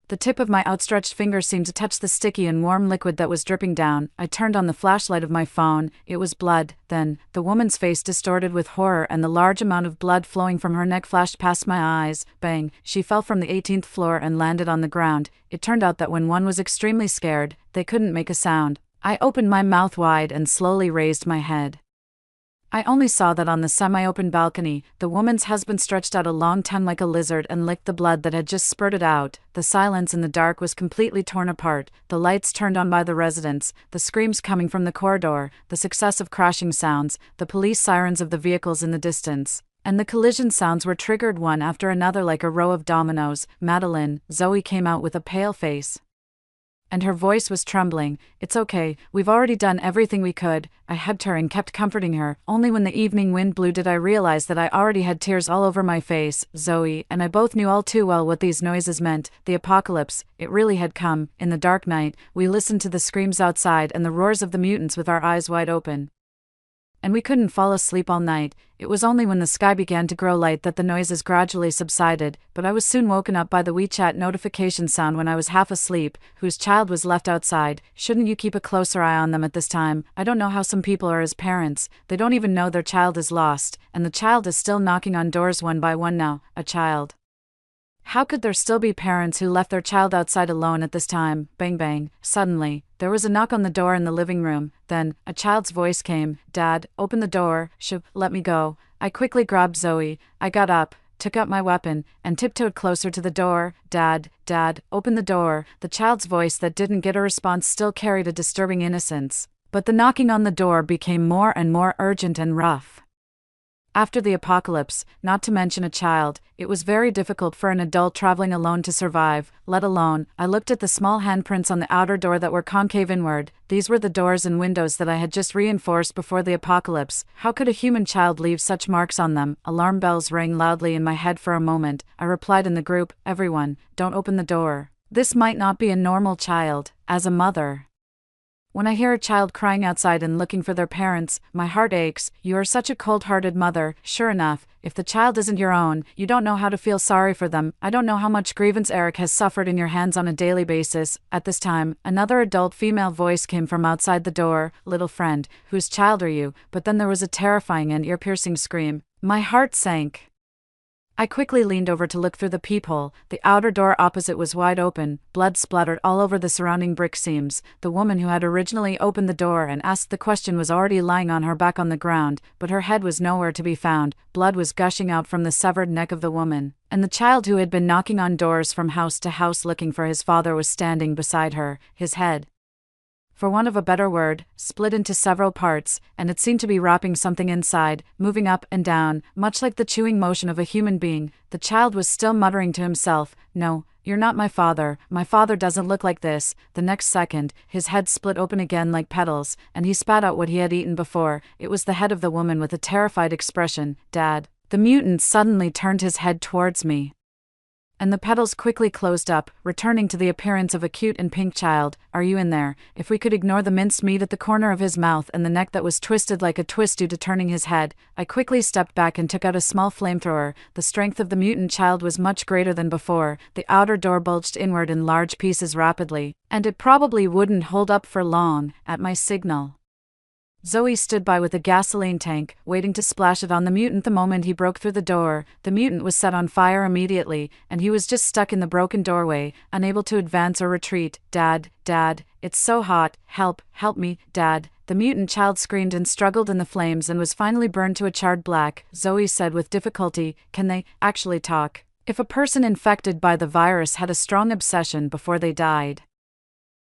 The tip of my outstretched finger seemed to touch the sticky and warm liquid that was dripping down. I turned on the flashlight of my phone. It was blood. Then, the woman's face distorted with horror and the large amount of blood flowing from her neck flashed past my eyes. Bang! She fell from the 18th floor and landed on the ground. It turned out that when one was extremely scared, they couldn't make a sound. I opened my mouth wide and slowly raised my head. I only saw that on the semi-open balcony, the woman's husband stretched out a long tongue like a lizard and licked the blood that had just spurted out. The silence in the dark was completely torn apart, the lights turned on by the residents, the screams coming from the corridor, the successive crashing sounds, the police sirens of the vehicles in the distance. And the collision sounds were triggered one after another like a row of dominoes. Madeline, Zoe came out with a pale face. And her voice was trembling. It's okay, we've already done everything we could. I hugged her and kept comforting her. Only when the evening wind blew did I realize that I already had tears all over my face. Zoe and I both knew all too well what these noises meant. The apocalypse, it really had come. In the dark night, we listened to the screams outside and the roars of the mutants with our eyes wide open. And we couldn't fall asleep all night. It was only when the sky began to grow light that the noises gradually subsided, but I was soon woken up by the WeChat notification sound when I was half asleep. Whose child was left outside? Shouldn't you keep a closer eye on them at this time? I don't know how some people are as parents. They don't even know their child is lost, and the child is still knocking on doors one by one now. A child. How could there still be parents who left their child outside alone at this time? Bang bang. Suddenly, there was a knock on the door in the living room. Then, a child's voice came. Dad, open the door. Let me go. I quickly grabbed Zoe. I got up, took out my weapon, and tiptoed closer to the door. Dad, open the door. The child's voice that didn't get a response still carried a disturbing innocence. But the knocking on the door became more and more urgent and rough. After the apocalypse, not to mention a child, it was very difficult for an adult traveling alone to survive, let alone. I looked at the small handprints on the outer door that were concave inward. These were the doors and windows that I had just reinforced before the apocalypse. How could a human child leave such marks on them? Alarm bells rang loudly in my head for a moment. I replied in the group, everyone, don't open the door. This might not be a normal child. As a mother, when I hear a child crying outside and looking for their parents, my heart aches. You are such a cold-hearted mother. Sure enough, if the child isn't your own, you don't know how to feel sorry for them. I don't know how much grievance Eric has suffered in your hands on a daily basis. At this time, another adult female voice came from outside the door. Little friend, whose child are you? But then there was a terrifying and ear-piercing scream. My heart sank. I quickly leaned over to look through the peephole. The outer door opposite was wide open. Blood splattered all over the surrounding brick seams. The woman who had originally opened the door and asked the question was already lying on her back on the ground, but her head was nowhere to be found. Blood was gushing out from the severed neck of the woman. And the child who had been knocking on doors from house to house looking for his father was standing beside her, his head, for want of a better word, split into several parts, and it seemed to be wrapping something inside, moving up and down, much like the chewing motion of a human being. The child was still muttering to himself, "No, you're not my father doesn't look like this." The next second, his head split open again like petals, and he spat out what he had eaten before. It was the head of the woman with a terrified expression. Dad. The mutant suddenly turned his head towards me, and the petals quickly closed up, returning to the appearance of a cute and pink child. Are you in there? If we could ignore the minced meat at the corner of his mouth and the neck that was twisted like a twist due to turning his head, I quickly stepped back and took out a small flamethrower. The strength of the mutant child was much greater than before. The outer door bulged inward in large pieces rapidly, and it probably wouldn't hold up for long. At my signal, Zoe stood by with a gasoline tank, waiting to splash it on the mutant the moment he broke through the door. The mutant was set on fire immediately, and he was just stuck in the broken doorway, unable to advance or retreat. Dad, it's so hot. Help me, Dad. The mutant child screamed and struggled in the flames and was finally burned to a charred black. Zoe said with difficulty, can they actually talk? If a person infected by the virus had a strong obsession before they died,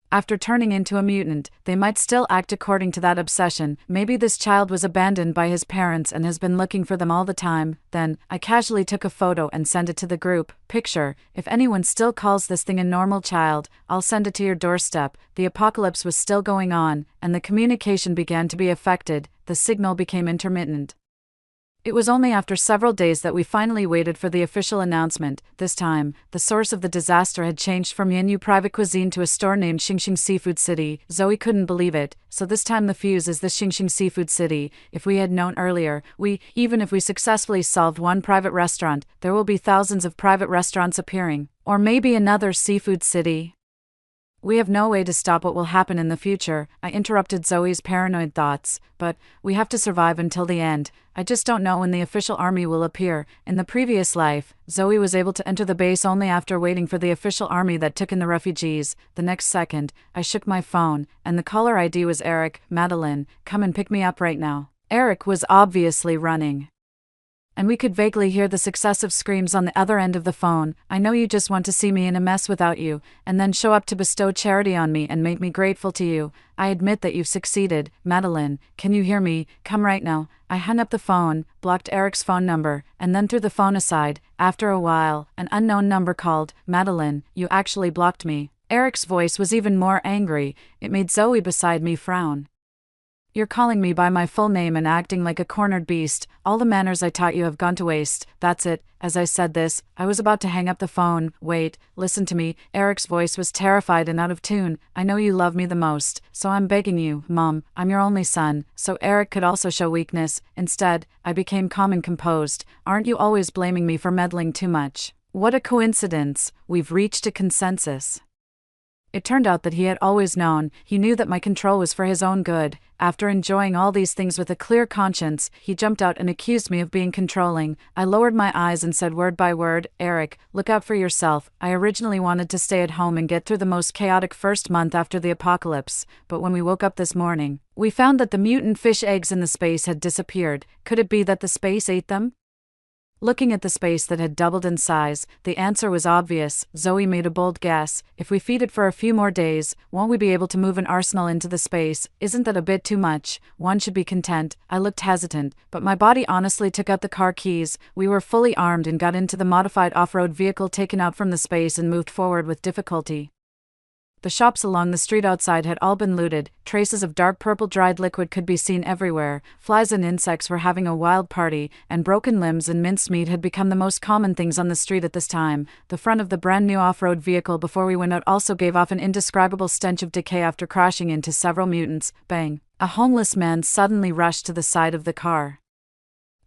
After turning into a mutant, they might still act according to that obsession. Maybe this child was abandoned by his parents and has been looking for them all the time. Then, I casually took a photo and sent it to the group. Picture, if anyone still calls this thing a normal child, I'll send it to your doorstep. The apocalypse was still going on, and the communication began to be affected. The signal became intermittent. It was only after several days that we finally waited for the official announcement. This time, the source of the disaster had changed from Yanyu Private Cuisine to a store named Xingxing Seafood City. Zoe couldn't believe it, so this time the fuse is the Xingxing Seafood City. If we had known earlier, even if we successfully solved one private restaurant, there will be thousands of private restaurants appearing. Or maybe another seafood city. We have no way to stop what will happen in the future, I interrupted Zoe's paranoid thoughts, but we have to survive until the end. I just don't know when the official army will appear. In the previous life, Zoe was able to enter the base only after waiting for the official army that took in the refugees. The next second, I shook my phone, and the caller ID was Eric. Madeline, come and pick me up right now. Eric was obviously running. And we could vaguely hear the successive screams on the other end of the phone. I know you just want to see me in a mess without you, and then show up to bestow charity on me and make me grateful to you. I admit that you've succeeded. Madeline, can you hear me? Come right now. I hung up the phone, blocked Eric's phone number, and then threw the phone aside. After a while, an unknown number called. Madeline, you actually blocked me. Eric's voice was even more angry. It made Zoe beside me frown. You're calling me by my full name and acting like a cornered beast. All the manners I taught you have gone to waste. That's it. As I said this, I was about to hang up the phone. Wait, listen to me. Eric's voice was terrified and out of tune. I know you love me the most, so I'm begging you, Mom. I'm your only son, so Eric could also show weakness. Instead, I became calm and composed. Aren't you always blaming me for meddling too much? What a coincidence. We've reached a consensus. It turned out that he had always known. He knew that my control was for his own good. After enjoying all these things with a clear conscience, he jumped out and accused me of being controlling. I lowered my eyes and said word by word, Eric, look out for yourself. I originally wanted to stay at home and get through the most chaotic first month after the apocalypse, but when we woke up this morning, we found that the mutant fish eggs in the space had disappeared. Could it be that the space ate them? Looking at the space that had doubled in size, the answer was obvious. Zoe made a bold guess. If we feed it for a few more days, won't we be able to move an arsenal into the space? Isn't that a bit too much? One should be content. I looked hesitant, but my body honestly took out the car keys. We were fully armed and got into the modified off-road vehicle taken out from the space and moved forward with difficulty. The shops along the street outside had all been looted. Traces of dark purple dried liquid could be seen everywhere. Flies and insects were having a wild party, and broken limbs and minced meat had become the most common things on the street at this time. The front of the brand new off-road vehicle before we went out also gave off an indescribable stench of decay after crashing into several mutants. Bang! A homeless man suddenly rushed to the side of the car.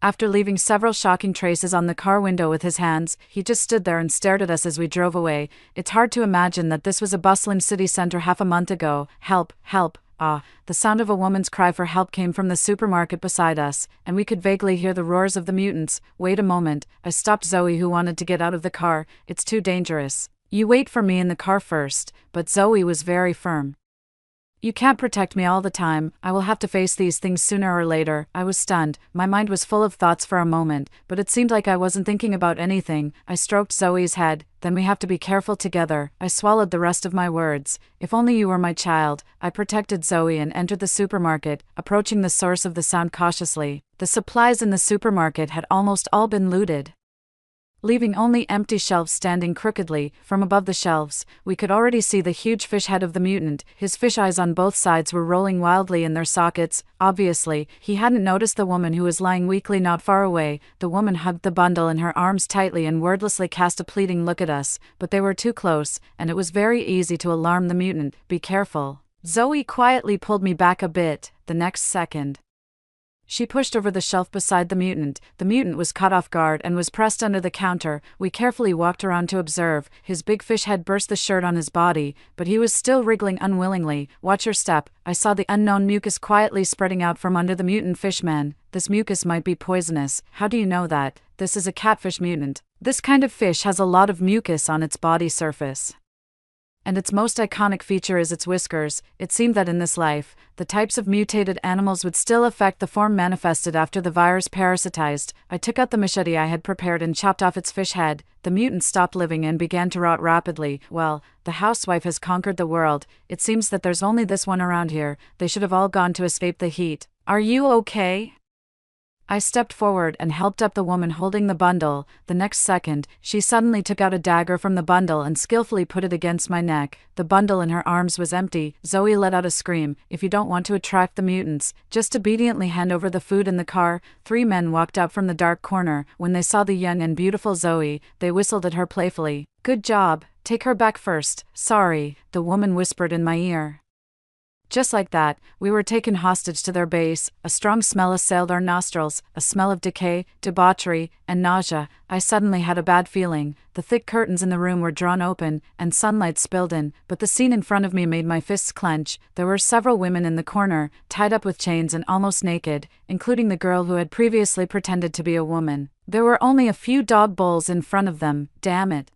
After leaving several shocking traces on the car window with his hands, he just stood there and stared at us as we drove away. It's hard to imagine that this was a bustling city center half a month ago. Help, help. Ah, the sound of a woman's cry for help came from the supermarket beside us, and we could vaguely hear the roars of the mutants. Wait a moment. I stopped Zoe, who wanted to get out of the car. It's too dangerous. You wait for me in the car first. But Zoe was very firm. You can't protect me all the time. I will have to face these things sooner or later. I was stunned. My mind was full of thoughts for a moment, but it seemed like I wasn't thinking about anything. I stroked Zoe's head. Then we have to be careful together. I swallowed the rest of my words. If only you were my child. I protected Zoe and entered the supermarket, approaching the source of the sound cautiously. The supplies in the supermarket had almost all been looted, leaving only empty shelves standing crookedly. From above the shelves, we could already see the huge fish head of the mutant. His fish eyes on both sides were rolling wildly in their sockets. Obviously, he hadn't noticed the woman who was lying weakly not far away. The woman hugged the bundle in her arms tightly and wordlessly cast a pleading look at us, but they were too close, and it was very easy to alarm the mutant. Be careful. Zoe quietly pulled me back a bit. The next second, she pushed over the shelf beside the mutant. The mutant was caught off guard and was pressed under the counter. We carefully walked around to observe. His big fish head burst the shirt on his body, but he was still wriggling unwillingly. Watch your step. I saw the unknown mucus quietly spreading out from under the mutant fishman. This mucus might be poisonous. How do you know that? This is a catfish mutant. This kind of fish has a lot of mucus on its body surface. And its most iconic feature is its whiskers. It seemed that in this life, the types of mutated animals would still affect the form manifested after the virus parasitized. I took out the machete I had prepared and chopped off its fish head. The mutant stopped living and began to rot rapidly. Well, the housewife has conquered the world. It seems that there's only this one around here. They should have all gone to escape the heat. Are you okay? I stepped forward and helped up the woman holding the bundle. The next second, she suddenly took out a dagger from the bundle and skillfully put it against my neck. The bundle in her arms was empty. Zoe let out a scream. If you don't want to attract the mutants, just obediently hand over the food in the car. 3 men walked out from the dark corner. When they saw the young and beautiful Zoe, they whistled at her playfully. Good job. Take her back first. Sorry, the woman whispered in my ear. Just like that, we were taken hostage to their base. A strong smell assailed our nostrils, a smell of decay, debauchery, and nausea. I suddenly had a bad feeling. The thick curtains in the room were drawn open, and sunlight spilled in, but the scene in front of me made my fists clench. There were several women in the corner, tied up with chains and almost naked, including the girl who had previously pretended to be a woman. There were only a few dog bowls in front of them. Damn it.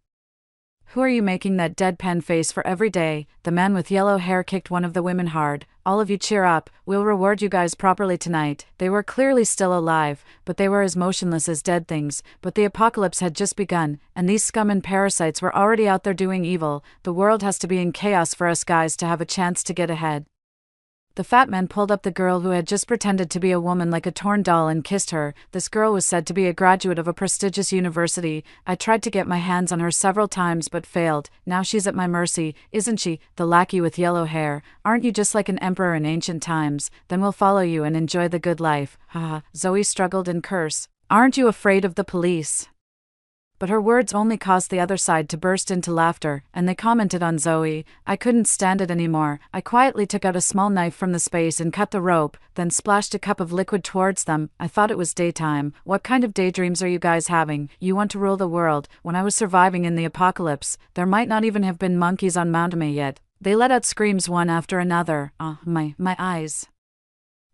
Who are you making that deadpan face for every day? The man with yellow hair kicked one of the women hard. All of you cheer up, we'll reward you guys properly tonight. They were clearly still alive, but they were as motionless as dead things. But the apocalypse had just begun, and these scum and parasites were already out there doing evil. The world has to be in chaos for us guys to have a chance to get ahead. The fat man pulled up the girl who had just pretended to be a woman like a torn doll and kissed her. This girl was said to be a graduate of a prestigious university. I tried to get my hands on her several times but failed. Now she's at my mercy, isn't she? The lackey with yellow hair. Aren't you just like an emperor in ancient times? Then we'll follow you and enjoy the good life. Haha. Zoe struggled and cursed. Aren't you afraid of the police? But her words only caused the other side to burst into laughter, and they commented on Zoe. I couldn't stand it anymore. I quietly took out a small knife from the space and cut the rope, then splashed a cup of liquid towards them. I thought it was daytime. What kind of daydreams are you guys having? You want to rule the world? When I was surviving in the apocalypse, there might not even have been monkeys on Mount Me yet. They let out screams one after another. My eyes.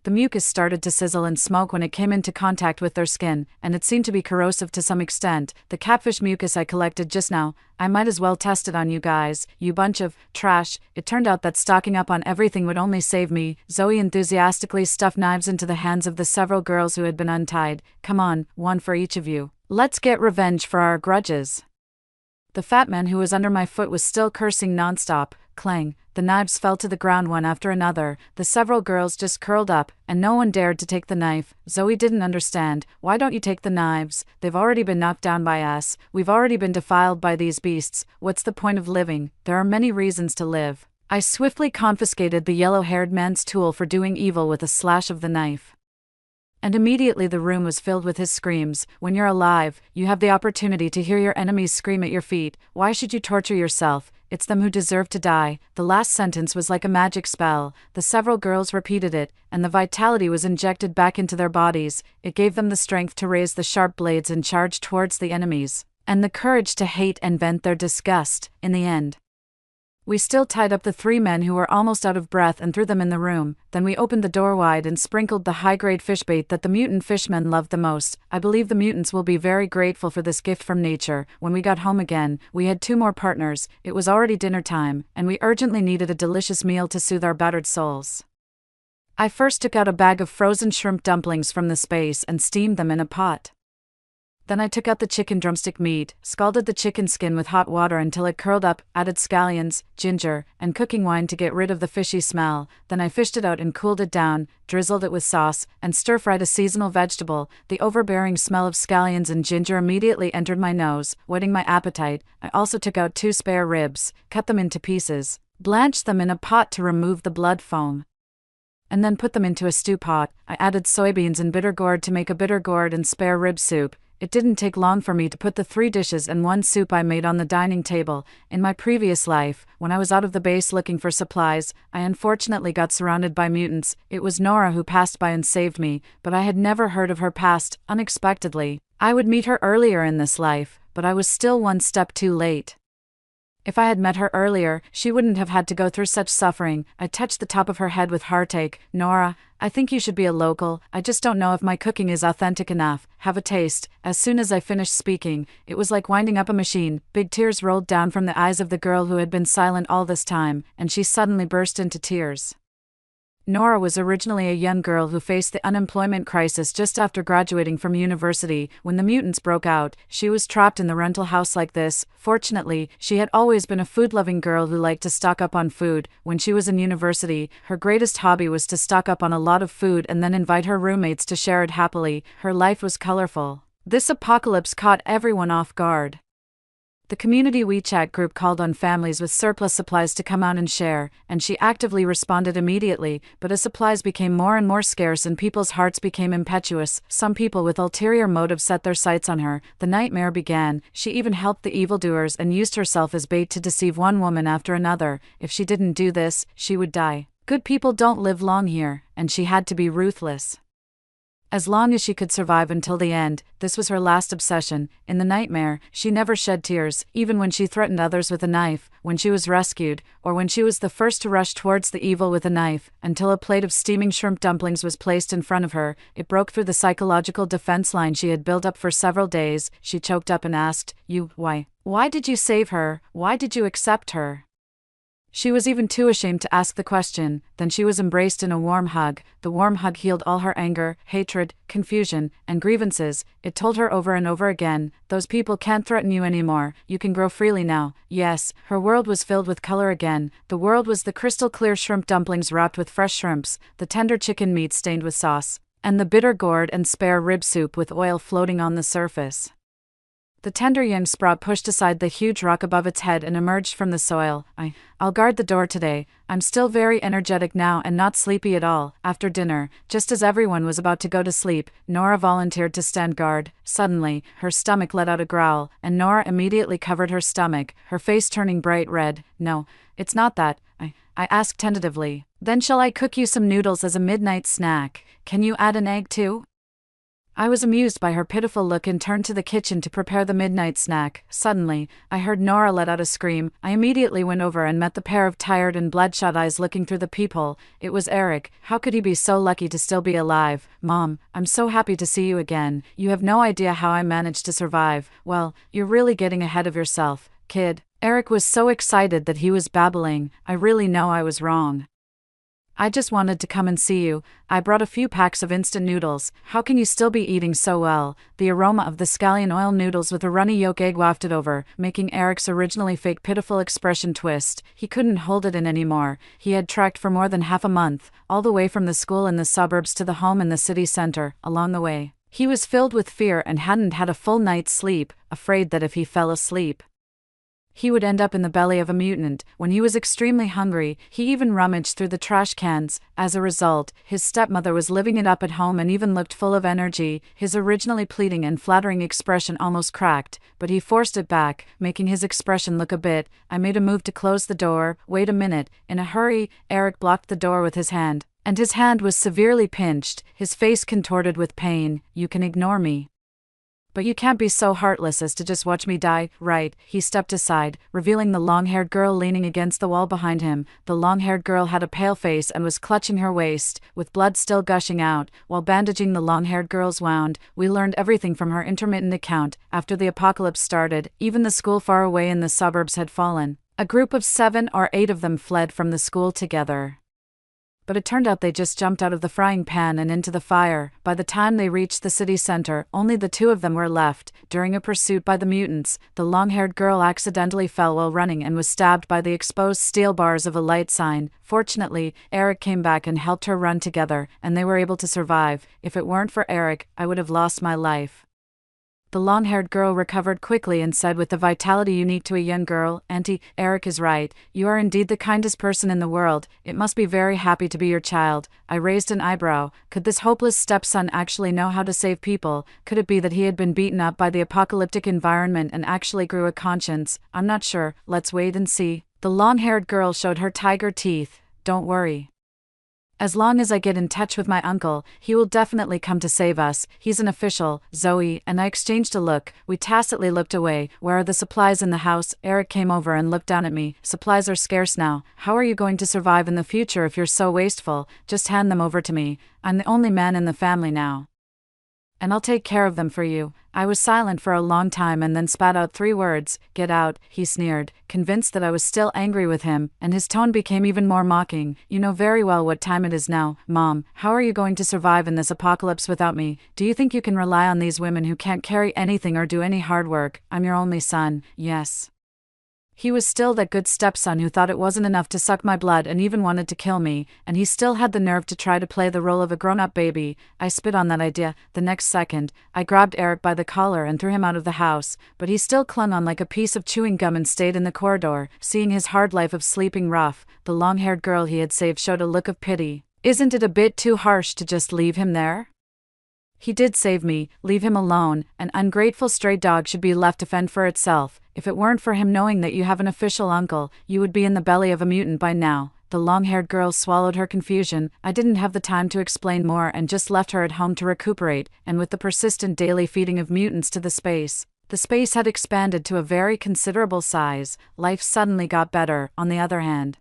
The mucus started to sizzle and smoke when it came into contact with their skin, and it seemed to be corrosive to some extent. The catfish mucus I collected just now, I might as well test it on you guys, you bunch of trash. It turned out that stocking up on everything would only save me. Zoe enthusiastically stuffed knives into the hands of the several girls who had been untied. Come on, one for each of you. Let's get revenge for our grudges. The fat man who was under my foot was still cursing nonstop. Clang. The knives fell to the ground one after another. The several girls just curled up, and no one dared to take the knife. Zoe didn't understand. Why don't you take the knives? They've already been knocked down by us. We've already been defiled by these beasts. What's the point of living? There are many reasons to live. I swiftly confiscated the yellow-haired man's tool for doing evil with a slash of the knife. And immediately the room was filled with his screams. When you're alive, you have the opportunity to hear your enemies scream at your feet. Why should you torture yourself? It's them who deserve to die. The last sentence was like a magic spell. The several girls repeated it, and the vitality was injected back into their bodies. It gave them the strength to raise the sharp blades and charge towards the enemies, and the courage to hate and vent their disgust. In the end, we still tied up the 3 men who were almost out of breath and threw them in the room. Then we opened the door wide and sprinkled the high-grade fish bait that the mutant fishmen loved the most. I believe the mutants will be very grateful for this gift from nature. When we got home again, we had 2 more partners. It was already dinner time, and we urgently needed a delicious meal to soothe our battered souls. I first took out a bag of frozen shrimp dumplings from the space and steamed them in a pot. Then I took out the chicken drumstick meat, scalded the chicken skin with hot water until it curled up, added scallions, ginger, and cooking wine to get rid of the fishy smell. Then I fished it out and cooled it down, drizzled it with sauce, and stir-fried a seasonal vegetable. The overbearing smell of scallions and ginger immediately entered my nose, whetting my appetite. I also took out 2 spare ribs, cut them into pieces, blanched them in a pot to remove the blood foam, and then put them into a stew pot. I added soybeans and bitter gourd to make a bitter gourd and spare rib soup. It didn't take long for me to put the 3 dishes and 1 soup I made on the dining table. In my previous life, when I was out of the base looking for supplies, I unfortunately got surrounded by mutants. It was Nora who passed by and saved me, but I had never heard of her past. Unexpectedly, I would meet her earlier in this life, but I was still one step too late. If I had met her earlier, she wouldn't have had to go through such suffering. I touched the top of her head with heartache. Nora, I think you should be a local. I just don't know if my cooking is authentic enough. Have a taste. As soon as I finished speaking, it was like winding up a machine. Big tears rolled down from the eyes of the girl who had been silent all this time, and she suddenly burst into tears. Nora was originally a young girl who faced the unemployment crisis just after graduating from university. When the mutants broke out, she was trapped in the rental house like this. Fortunately, she had always been a food-loving girl who liked to stock up on food. When she was in university, her greatest hobby was to stock up on a lot of food and then invite her roommates to share it happily. Her life was colorful. This apocalypse caught everyone off guard. The community WeChat group called on families with surplus supplies to come out and share, and she actively responded immediately, but as supplies became more and more scarce and people's hearts became impetuous, some people with ulterior motives set their sights on her. The nightmare began. She even helped the evildoers and used herself as bait to deceive one woman after another. If she didn't do this, she would die. Good people don't live long here, and she had to be ruthless. As long as she could survive until the end, this was her last obsession. In the nightmare, she never shed tears, even when she threatened others with a knife, when she was rescued, or when she was the first to rush towards the evil with a knife, until a plate of steaming shrimp dumplings was placed in front of her. It broke through the psychological defense line she had built up for several days. She choked up and asked, Why? Why did you save her? Why did you accept her?" She was even too ashamed to ask the question. Then she was embraced in a warm hug. The warm hug healed all her anger, hatred, confusion, and grievances. It told her over and over again, "Those people can't threaten you anymore. You can grow freely now." Yes, her world was filled with color again. The world was the crystal clear shrimp dumplings wrapped with fresh shrimps, the tender chicken meat stained with sauce, and the bitter gourd and spare rib soup with oil floating on the surface. The tender young sprout pushed aside the huge rock above its head and emerged from the soil. I'll guard the door today. I'm still very energetic now and not sleepy at all." After dinner, just as everyone was about to go to sleep, Nora volunteered to stand guard. Suddenly, her stomach let out a growl, and Nora immediately covered her stomach, her face turning bright red. "No, it's not that," I asked tentatively. "Then shall I cook you some noodles as a midnight snack? Can you add an egg too?" I was amused by her pitiful look and turned to the kitchen to prepare the midnight snack. Suddenly, I heard Nora let out a scream. I immediately went over and met the pair of tired and bloodshot eyes looking through the peephole. It was Eric. How could he be so lucky to still be alive? "Mom, I'm so happy to see you again. You have no idea how I managed to survive." "Well, you're really getting ahead of yourself, kid." Eric was so excited that he was babbling. "I really know I was wrong. I just wanted to come and see you. I brought a few packs of instant noodles. How can you still be eating so well?" The aroma of the scallion oil noodles with a runny yolk egg wafted over, making Eric's originally fake pitiful expression twist. He couldn't hold it in anymore. He had trekked for more than half a month, all the way from the school in the suburbs to the home in the city center. Along the way, he was filled with fear and hadn't had a full night's sleep, afraid that if he fell asleep, he would end up in the belly of a mutant. When he was extremely hungry, he even rummaged through the trash cans. As a result, his stepmother was living it up at home and even looked full of energy. His originally pleading and flattering expression almost cracked, but he forced it back, making his expression look a bit. I made a move to close the door. "Wait a minute." In a hurry, Eric blocked the door with his hand, and his hand was severely pinched, his face contorted with pain. "You can ignore me, but you can't be so heartless as to just watch me die, right?" He stepped aside, revealing the long-haired girl leaning against the wall behind him. The long-haired girl had a pale face and was clutching her waist, with blood still gushing out. While bandaging the long-haired girl's wound, we learned everything from her intermittent account. After the apocalypse started, even the school far away in the suburbs had fallen. A group of 7 or 8 of them fled from the school together. But it turned out they just jumped out of the frying pan and into the fire. By the time they reached the city center, only the 2 of them were left. During a pursuit by the mutants, the long-haired girl accidentally fell while running and was stabbed by the exposed steel bars of a light sign. Fortunately, Eric came back and helped her run together, and they were able to survive. If it weren't for Eric, I would have lost my life. The long-haired girl recovered quickly and said with the vitality unique to a young girl, "Auntie, Eric is right. You are indeed the kindest person in the world. It must be very happy to be your child." I raised an eyebrow. Could this hopeless stepson actually know how to save people? Could it be that he had been beaten up by the apocalyptic environment and actually grew a conscience? I'm not sure. Let's wait and see. The long-haired girl showed her tiger teeth. "Don't worry. As long as I get in touch with my uncle, he will definitely come to save us. He's an official, Zoe," and I exchanged a look. We tacitly looked away. "Where are the supplies in the house?" Eric came over and looked down at me. "Supplies are scarce now. How are you going to survive in the future if you're so wasteful? Just hand them over to me. I'm the only man in the family now, and I'll take care of them for you." I was silent for a long time and then spat out 3 words. "Get out," he sneered, convinced that I was still angry with him, and his tone became even more mocking. "You know very well what time it is now, Mom. How are you going to survive in this apocalypse without me? Do you think you can rely on these women who can't carry anything or do any hard work? I'm your only son." Yes. He was still that good stepson who thought it wasn't enough to suck my blood and even wanted to kill me, and he still had the nerve to try to play the role of a grown-up baby. I spit on that idea. The next second, I grabbed Eric by the collar and threw him out of the house, but he still clung on like a piece of chewing gum and stayed in the corridor. Seeing his hard life of sleeping rough, the long-haired girl he had saved showed a look of pity. "Isn't it a bit too harsh to just leave him there? He did save me, leave him alone. An ungrateful stray dog should be left to fend for itself. If it weren't for him knowing that you have an official uncle, you would be in the belly of a mutant by now." The long-haired girl swallowed her confusion. I didn't have the time to explain more and just left her at home to recuperate, and with the persistent daily feeding of mutants to the space had expanded to a very considerable size. Life suddenly got better. On the other hand,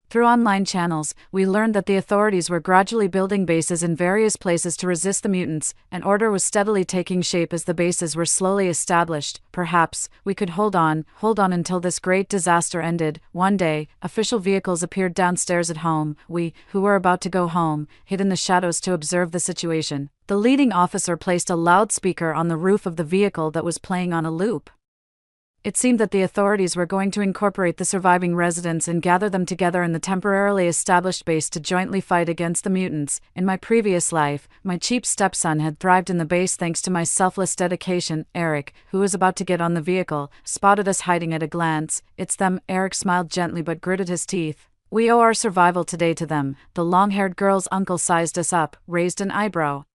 through online channels, we learned that the authorities were gradually building bases in various places to resist the mutants, and order was steadily taking shape as the bases were slowly established. Perhaps we could hold on until this great disaster ended. One day, official vehicles appeared downstairs at home. We, who were about to go home, hid in the shadows to observe the situation. The leading officer placed a loudspeaker on the roof of the vehicle that was playing on a loop. It seemed that the authorities were going to incorporate the surviving residents and gather them together in the temporarily established base to jointly fight against the mutants. In my previous life, my cheap stepson had thrived in the base thanks to my selfless dedication. Eric, who was about to get on the vehicle, spotted us hiding at a glance. "It's them," Eric smiled gently but gritted his teeth. "We owe our survival today to them." The long-haired girl's uncle sized us up, raised an eyebrow,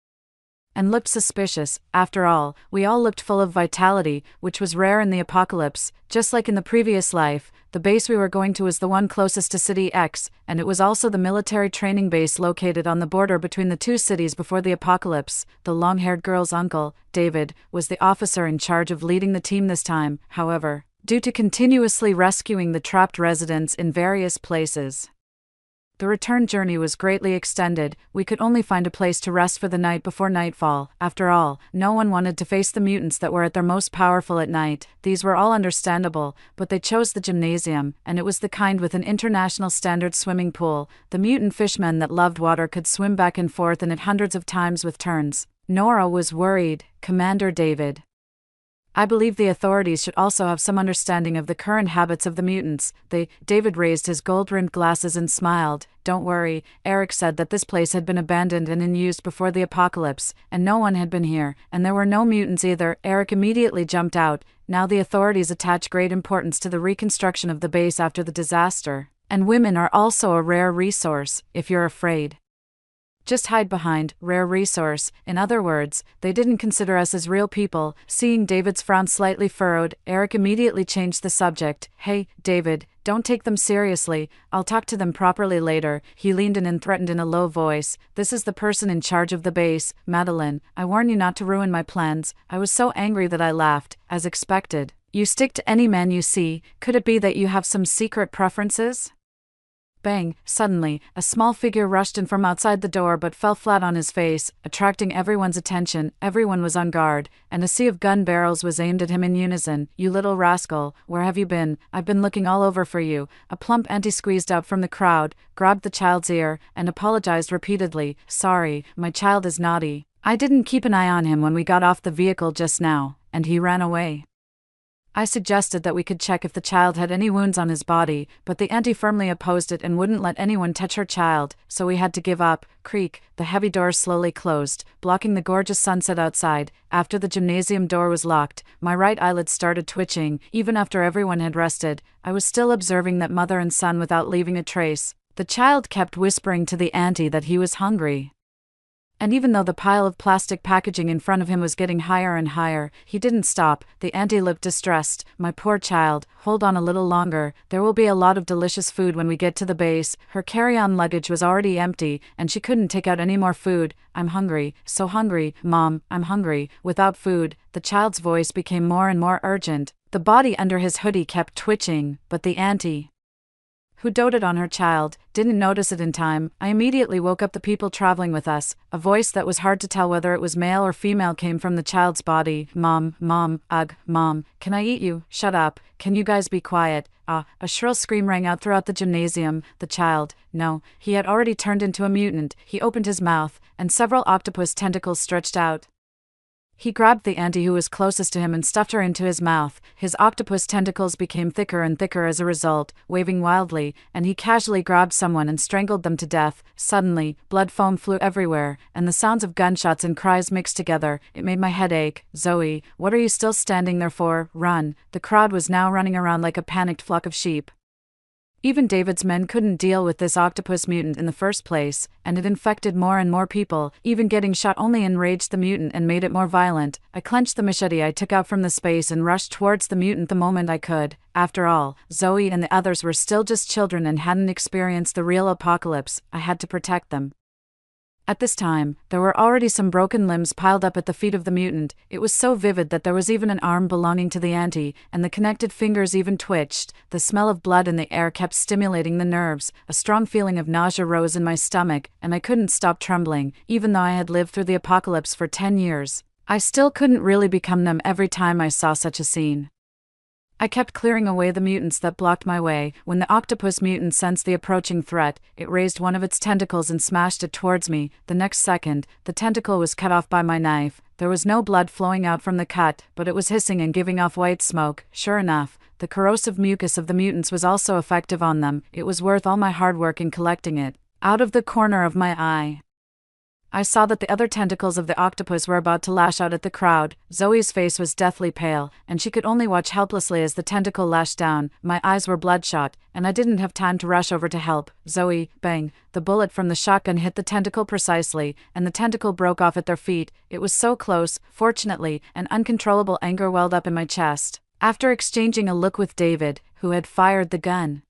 and looked suspicious. After all, we all looked full of vitality, which was rare in the apocalypse. Just like in the previous life, the base we were going to was the one closest to City X, and it was also the military training base located on the border between the 2 cities before the apocalypse. The long-haired girl's uncle, David, was the officer in charge of leading the team this time. However, due to continuously rescuing the trapped residents in various places, the return journey was greatly extended. We could only find a place to rest for the night before nightfall. After all, no one wanted to face the mutants that were at their most powerful at night. These were all understandable, but they chose the gymnasium, and it was the kind with an international standard swimming pool. The mutant fishmen that loved water could swim back and forth in it hundreds of times with turns. Nora was worried. "Commander David, I believe the authorities should also have some understanding of the current habits of the mutants." David raised his gold-rimmed glasses and smiled. "Don't worry." Eric said that this place had been abandoned and unused before the apocalypse, and no one had been here, and there were no mutants either. Eric immediately jumped out. Now the authorities attach great importance to the reconstruction of the base after the disaster, and women are also a rare resource. If you're afraid, just hide behind rare resource. In other words, they didn't consider us as real people. Seeing David's frown slightly furrowed, Eric immediately changed the subject. "Hey, David, don't take them seriously. I'll talk to them properly later." He leaned in and threatened in a low voice. "This is the person in charge of the base, Madeline. I warn you not to ruin my plans." I was so angry that I laughed, as expected. "You stick to any man you see. Could it be that you have some secret preferences?" Bang! Suddenly, a small figure rushed in from outside the door but fell flat on his face, attracting everyone's attention. Everyone was on guard, and a sea of gun barrels was aimed at him in unison. "You little rascal, where have you been? I've been looking all over for you." A plump auntie squeezed out from the crowd, grabbed the child's ear, and apologized repeatedly. "Sorry, my child is naughty. I didn't keep an eye on him when we got off the vehicle just now, and he ran away." I suggested that we could check if the child had any wounds on his body, but the auntie firmly opposed it and wouldn't let anyone touch her child, so we had to give up. Creak, the heavy doors slowly closed, blocking the gorgeous sunset outside. After the gymnasium door was locked, my right eyelid started twitching. Even after everyone had rested, I was still observing that mother and son without leaving a trace. The child kept whispering to the auntie that he was hungry. And even though the pile of plastic packaging in front of him was getting higher and higher, he didn't stop. The auntie looked distressed. "My poor child, hold on a little longer. There will be a lot of delicious food when we get to the base." Her carry-on luggage was already empty, and she couldn't take out any more food. "I'm hungry, so hungry, Mom, I'm hungry." Without food, the child's voice became more and more urgent. The body under his hoodie kept twitching, but the auntie, who doted on her child, didn't notice it in time. I immediately woke up the people traveling with us. A voice that was hard to tell whether it was male or female came from the child's body. "Mom, Mom, ugh, Mom, can I eat you? Shut up, can you guys be quiet?" A shrill scream rang out throughout the gymnasium. The child, no, he had already turned into a mutant. He opened his mouth, and several octopus tentacles stretched out. He grabbed the auntie who was closest to him and stuffed her into his mouth. His octopus tentacles became thicker and thicker as a result, waving wildly, and he casually grabbed someone and strangled them to death. Suddenly, blood foam flew everywhere, and the sounds of gunshots and cries mixed together. It made my head ache. "Zoe, what are you still standing there for? Run!" The crowd was now running around like a panicked flock of sheep. Even David's men couldn't deal with this octopus mutant in the first place, and it infected more and more people. Even getting shot only enraged the mutant and made it more violent. I clenched the machete I took out from the space and rushed towards the mutant the moment I could. After all, Zoe and the others were still just children and hadn't experienced the real apocalypse. I had to protect them. At this time, there were already some broken limbs piled up at the feet of the mutant. It was so vivid that there was even an arm belonging to the auntie, and the connected fingers even twitched. The smell of blood in the air kept stimulating the nerves. A strong feeling of nausea rose in my stomach, and I couldn't stop trembling. Even though I had lived through the apocalypse for 10 years, I still couldn't really become numb every time I saw such a scene. I kept clearing away the mutants that blocked my way. When the octopus mutant sensed the approaching threat, it raised one of its tentacles and smashed it towards me. The next second, the tentacle was cut off by my knife. There was no blood flowing out from the cut, but it was hissing and giving off white smoke. Sure enough, the corrosive mucus of the mutants was also effective on them. It was worth all my hard work in collecting it. Out of the corner of my eye, I saw that the other tentacles of the octopus were about to lash out at the crowd. Zoe's face was deathly pale, and she could only watch helplessly as the tentacle lashed down. My eyes were bloodshot, and I didn't have time to rush over to help. "Zoe," bang! The bullet from the shotgun hit the tentacle precisely, and the tentacle broke off at their feet. It was so close. Fortunately, an uncontrollable anger welled up in my chest. After exchanging a look with David, who had fired the gun,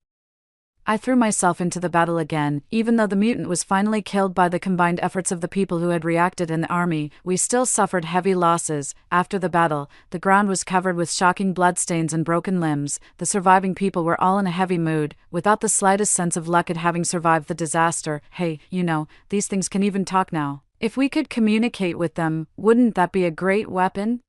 I threw myself into the battle again. Even though the mutant was finally killed by the combined efforts of the people who had reacted in the army, we still suffered heavy losses. After the battle, the ground was covered with shocking bloodstains and broken limbs. The surviving people were all in a heavy mood, without the slightest sense of luck at having survived the disaster. Hey, these things can even talk now. If we could communicate with them, wouldn't that be a great weapon?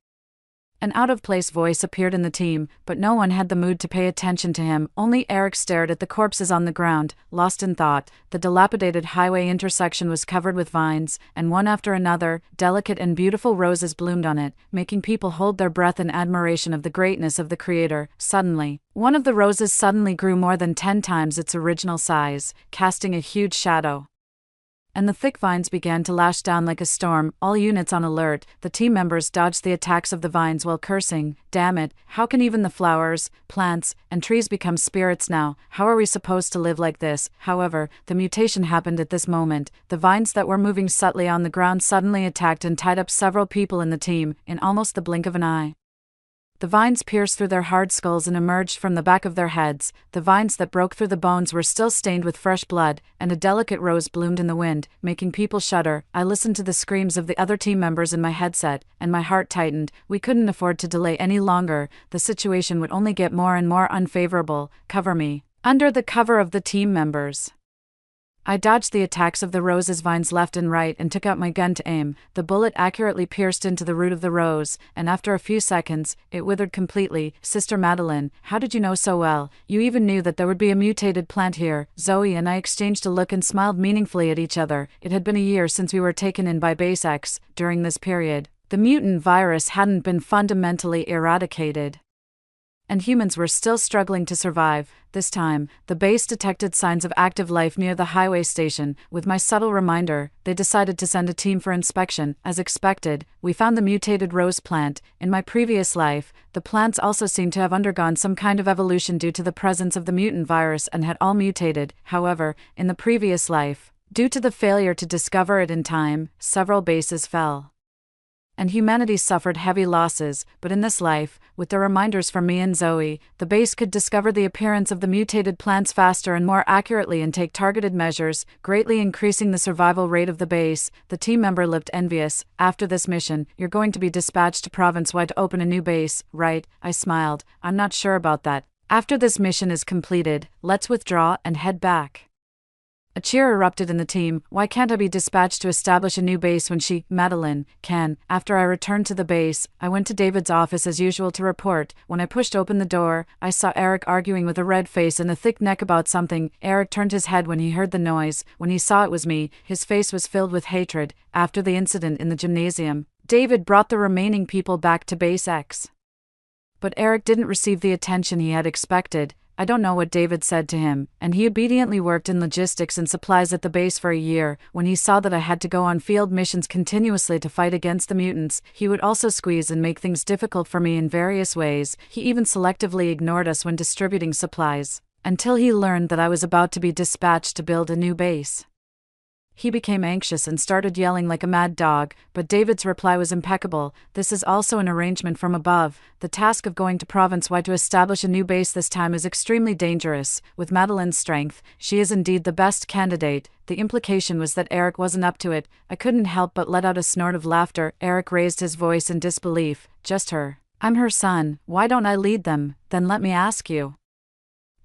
An out-of-place voice appeared in the team, but no one had the mood to pay attention to him. Only Eric stared at the corpses on the ground, lost in thought. The dilapidated highway intersection was covered with vines, and one after another, delicate and beautiful roses bloomed on it, making people hold their breath in admiration of the greatness of the Creator. Suddenly, one of the roses suddenly grew more than 10 times its original size, casting a huge shadow. And the thick vines began to lash down like a storm. All units on alert, the team members dodged the attacks of the vines while cursing. "Damn it, how can even the flowers, plants, and trees become spirits now? How are we supposed to live like this?" However, the mutation happened at this moment. The vines that were moving subtly on the ground suddenly attacked and tied up several people in the team, in almost the blink of an eye. The vines pierced through their hard skulls and emerged from the back of their heads. The vines that broke through the bones were still stained with fresh blood, and a delicate rose bloomed in the wind, making people shudder. I listened to the screams of the other team members in my headset, and my heart tightened. We couldn't afford to delay any longer. The situation would only get more and more unfavorable. "Cover me." Under the cover of the team members, I dodged the attacks of the rose's vines left and right and took out my gun to aim. The bullet accurately pierced into the root of the rose, and after a few seconds, it withered completely. "Sister Madeline, how did you know so well? You even knew that there would be a mutated plant here." Zoe and I exchanged a look and smiled meaningfully at each other. It had been a year since we were taken in by Base X. During this period, the mutant virus hadn't been fundamentally eradicated, and humans were still struggling to survive. This time, the base detected signs of active life near the highway station. With my subtle reminder, they decided to send a team for inspection. As expected, we found the mutated rose plant. In my previous life, the plants also seemed to have undergone some kind of evolution due to the presence of the mutant virus and had all mutated. However, in the previous life, Due to the failure to discover it in time, several bases fell. And humanity suffered heavy losses, but in this life, with the reminders from me and Zoe, the base could discover the appearance of the mutated plants faster and more accurately and take targeted measures, greatly increasing the survival rate of the base. The team member looked envious. After this mission, you're going to be dispatched to province-wide to open a new base, right? I smiled. I'm not sure about that. After this mission is completed, let's withdraw and head back. A cheer erupted in the team. Why can't I be dispatched to establish a new base when she, Madeline, can? After I returned to the base, I went to David's office as usual to report. When I pushed open the door, I saw Eric arguing with a red face and a thick neck about something. Eric turned his head when he heard the noise. When he saw it was me, his face was filled with hatred. After the incident in the gymnasium, David brought the remaining people back to Base X. But Eric didn't receive the attention he had expected. I don't know what David said to him, and he obediently worked in logistics and supplies at the base for a year. When he saw that I had to go on field missions continuously to fight against the mutants, he would also squeeze and make things difficult for me in various ways. He even selectively ignored us when distributing supplies, until he learned that I was about to be dispatched to build a new base. He became anxious and started yelling like a mad dog, but David's reply was impeccable. This is also an arrangement from above. The task of going to province-wide to establish a new base this time is extremely dangerous. With Madeline's strength, she is indeed the best candidate. The implication was that Eric wasn't up to it. I couldn't help but let out a snort of laughter. Eric raised his voice in disbelief. Just her. I'm her son. Why don't I lead them? Then let me ask you.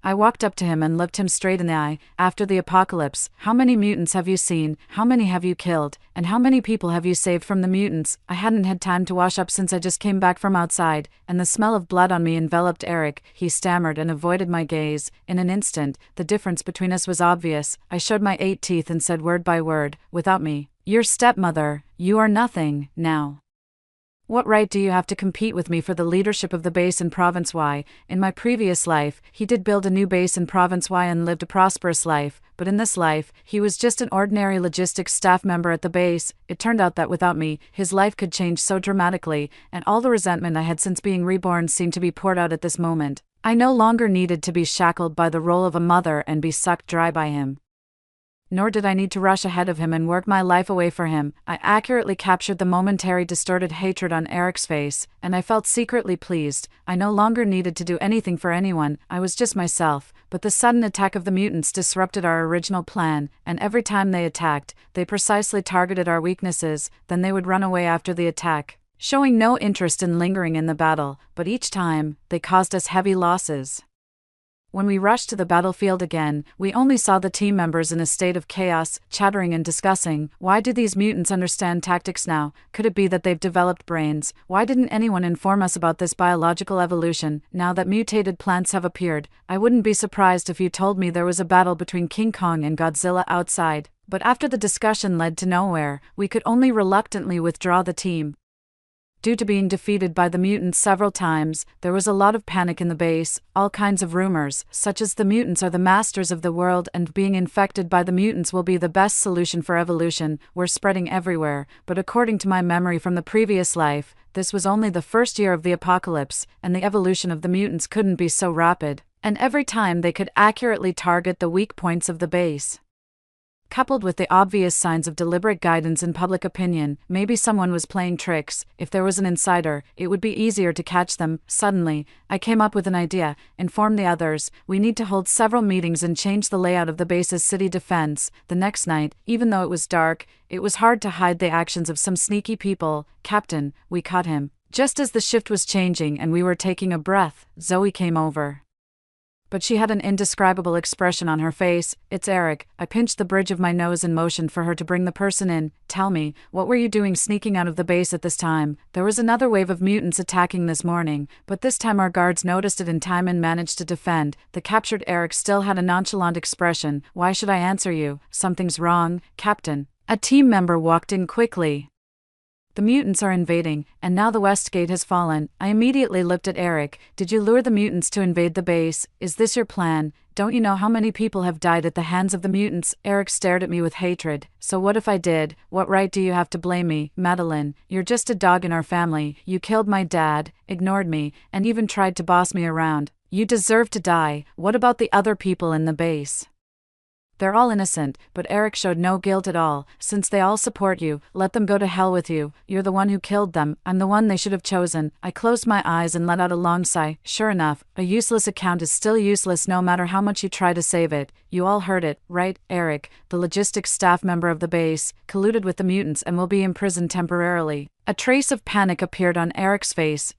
I walked up to him and looked him straight in the eye. After the apocalypse, how many mutants have you seen? How many have you killed? And how many people have you saved from the mutants? I hadn't had time to wash up since I just came back from outside, and the smell of blood on me enveloped Eric. He stammered and avoided my gaze. In an instant, the difference between us was obvious. I showed my 8 teeth and said word by word, without me, your stepmother, you are nothing, now. What right do you have to compete with me for the leadership of the base in Province Y? In my previous life, he did build a new base in Province Y and lived a prosperous life, but in this life, he was just an ordinary logistics staff member at the base. It turned out that without me, his life could change so dramatically, and all the resentment I had since being reborn seemed to be poured out at this moment. I no longer needed to be shackled by the role of a mother and be sucked dry by him. Nor did I need to rush ahead of him and work my life away for him. I accurately captured the momentary distorted hatred on Eric's face, and I felt secretly pleased. I no longer needed to do anything for anyone, I was just myself. But the sudden attack of the mutants disrupted our original plan, and every time they attacked, they precisely targeted our weaknesses. Then they would run away after the attack, showing no interest in lingering in the battle, but each time, they caused us heavy losses. When we rushed to the battlefield again, we only saw the team members in a state of chaos, chattering and discussing. Why do these mutants understand tactics now? Could it be that they've developed brains? Why didn't anyone inform us about this biological evolution? Now that mutated plants have appeared, I wouldn't be surprised if you told me there was a battle between King Kong and Godzilla outside. But after the discussion led to nowhere, we could only reluctantly withdraw the team. Due to being defeated by the mutants several times, there was a lot of panic in the base. All kinds of rumors, such as the mutants are the masters of the world and being infected by the mutants will be the best solution for evolution, were spreading everywhere. But according to my memory from the previous life, this was only the first year of the apocalypse, and the evolution of the mutants couldn't be so rapid. And every time they could accurately target the weak points of the base. Coupled with the obvious signs of deliberate guidance in public opinion, maybe someone was playing tricks. If there was an insider, it would be easier to catch them. Suddenly, I came up with an idea. Inform the others. We need to hold several meetings and change the layout of the base's city defense. The next night, even though it was dark, it was hard to hide the actions of some sneaky people. Captain, we caught him. Just as the shift was changing and we were taking a breath, Zoe came over. But she had an indescribable expression on her face. It's Eric. I pinched the bridge of my nose and motioned for her to bring the person in. Tell me, what were you doing sneaking out of the base at this time? There was another wave of mutants attacking this morning, but this time our guards noticed it in time and managed to defend. The captured Eric still had a nonchalant expression. Why should I answer you? Something's wrong, Captain. A team member walked in quickly. The mutants are invading, and now the west gate has fallen. I immediately looked at Eric. Did you lure the mutants to invade the base? Is this your plan? Don't you know how many people have died at the hands of the mutants? Eric stared at me with hatred. So what if I did? What right do you have to blame me? Madeline, you're just a dog in our family. You killed my dad, ignored me, and even tried to boss me around. You deserve to die. What about the other people in the base? They're all innocent, but Eric showed no guilt at all. Since they all support you, let them go to hell with you. You're the one who killed them. I'm the one they should have chosen. I closed my eyes and let out a long sigh. Sure enough, a useless account is still useless no matter how much you try to save it. You all heard it, right? Eric, the logistics staff member of the base, colluded with the mutants and will be imprisoned temporarily. A trace of panic appeared on Eric's face.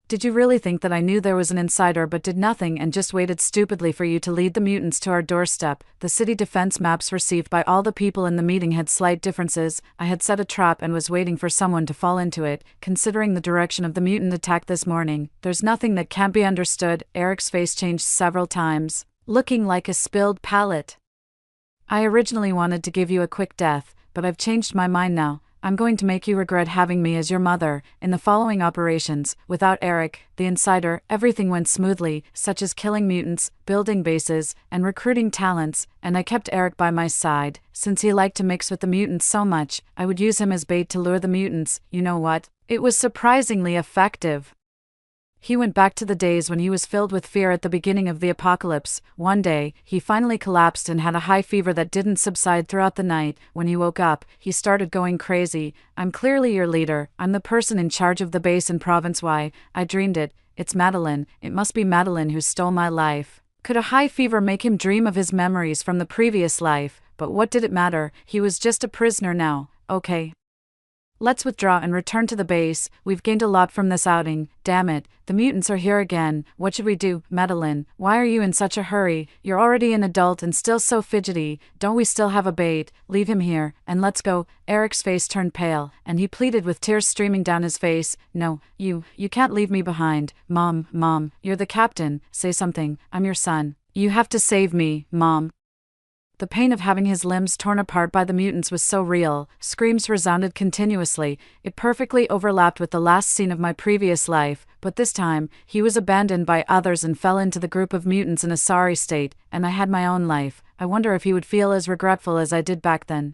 Did you really think that I knew there was an insider but did nothing and just waited stupidly for you to lead the mutants to our doorstep? The city defense maps received by all the people in the meeting had slight differences. I had set a trap and was waiting for someone to fall into it. Considering the direction of the mutant attack this morning, there's nothing that can't be understood. Eric's face changed several times, looking like a spilled palette. I originally wanted to give you a quick death, but I've changed my mind now. I'm going to make you regret having me as your mother. In the following operations, without Eric, the insider, everything went smoothly, such as killing mutants, building bases, and recruiting talents, and I kept Eric by my side. Since he liked to mix with the mutants so much, I would use him as bait to lure the mutants. You know what? It was surprisingly effective. He went back to the days when he was filled with fear at the beginning of the apocalypse. One day, he finally collapsed and had a high fever that didn't subside throughout the night. When he woke up, he started going crazy. I'm clearly your leader. I'm the person in charge of the base in Province Y. I dreamed it. It's Madeline. It must be Madeline who stole my life. Could a high fever make him dream of his memories from the previous life? But what did it matter? He was just a prisoner now. Okay. Let's withdraw and return to the base. We've gained a lot from this outing. Damn it, the mutants are here again. What should we do? Madeline, why are you in such a hurry? You're already an adult and still so fidgety. Don't we still have a bait? Leave him here, and let's go. Eric's face turned pale, and he pleaded with tears streaming down his face. No, you can't leave me behind. Mom, you're the captain. Say something. I'm your son. You have to save me, Mom. The pain of having his limbs torn apart by the mutants was so real. Screams resounded continuously. It perfectly overlapped with the last scene of my previous life, but this time, he was abandoned by others and fell into the group of mutants in a sorry state, and I had my own life. I wonder if he would feel as regretful as I did back then.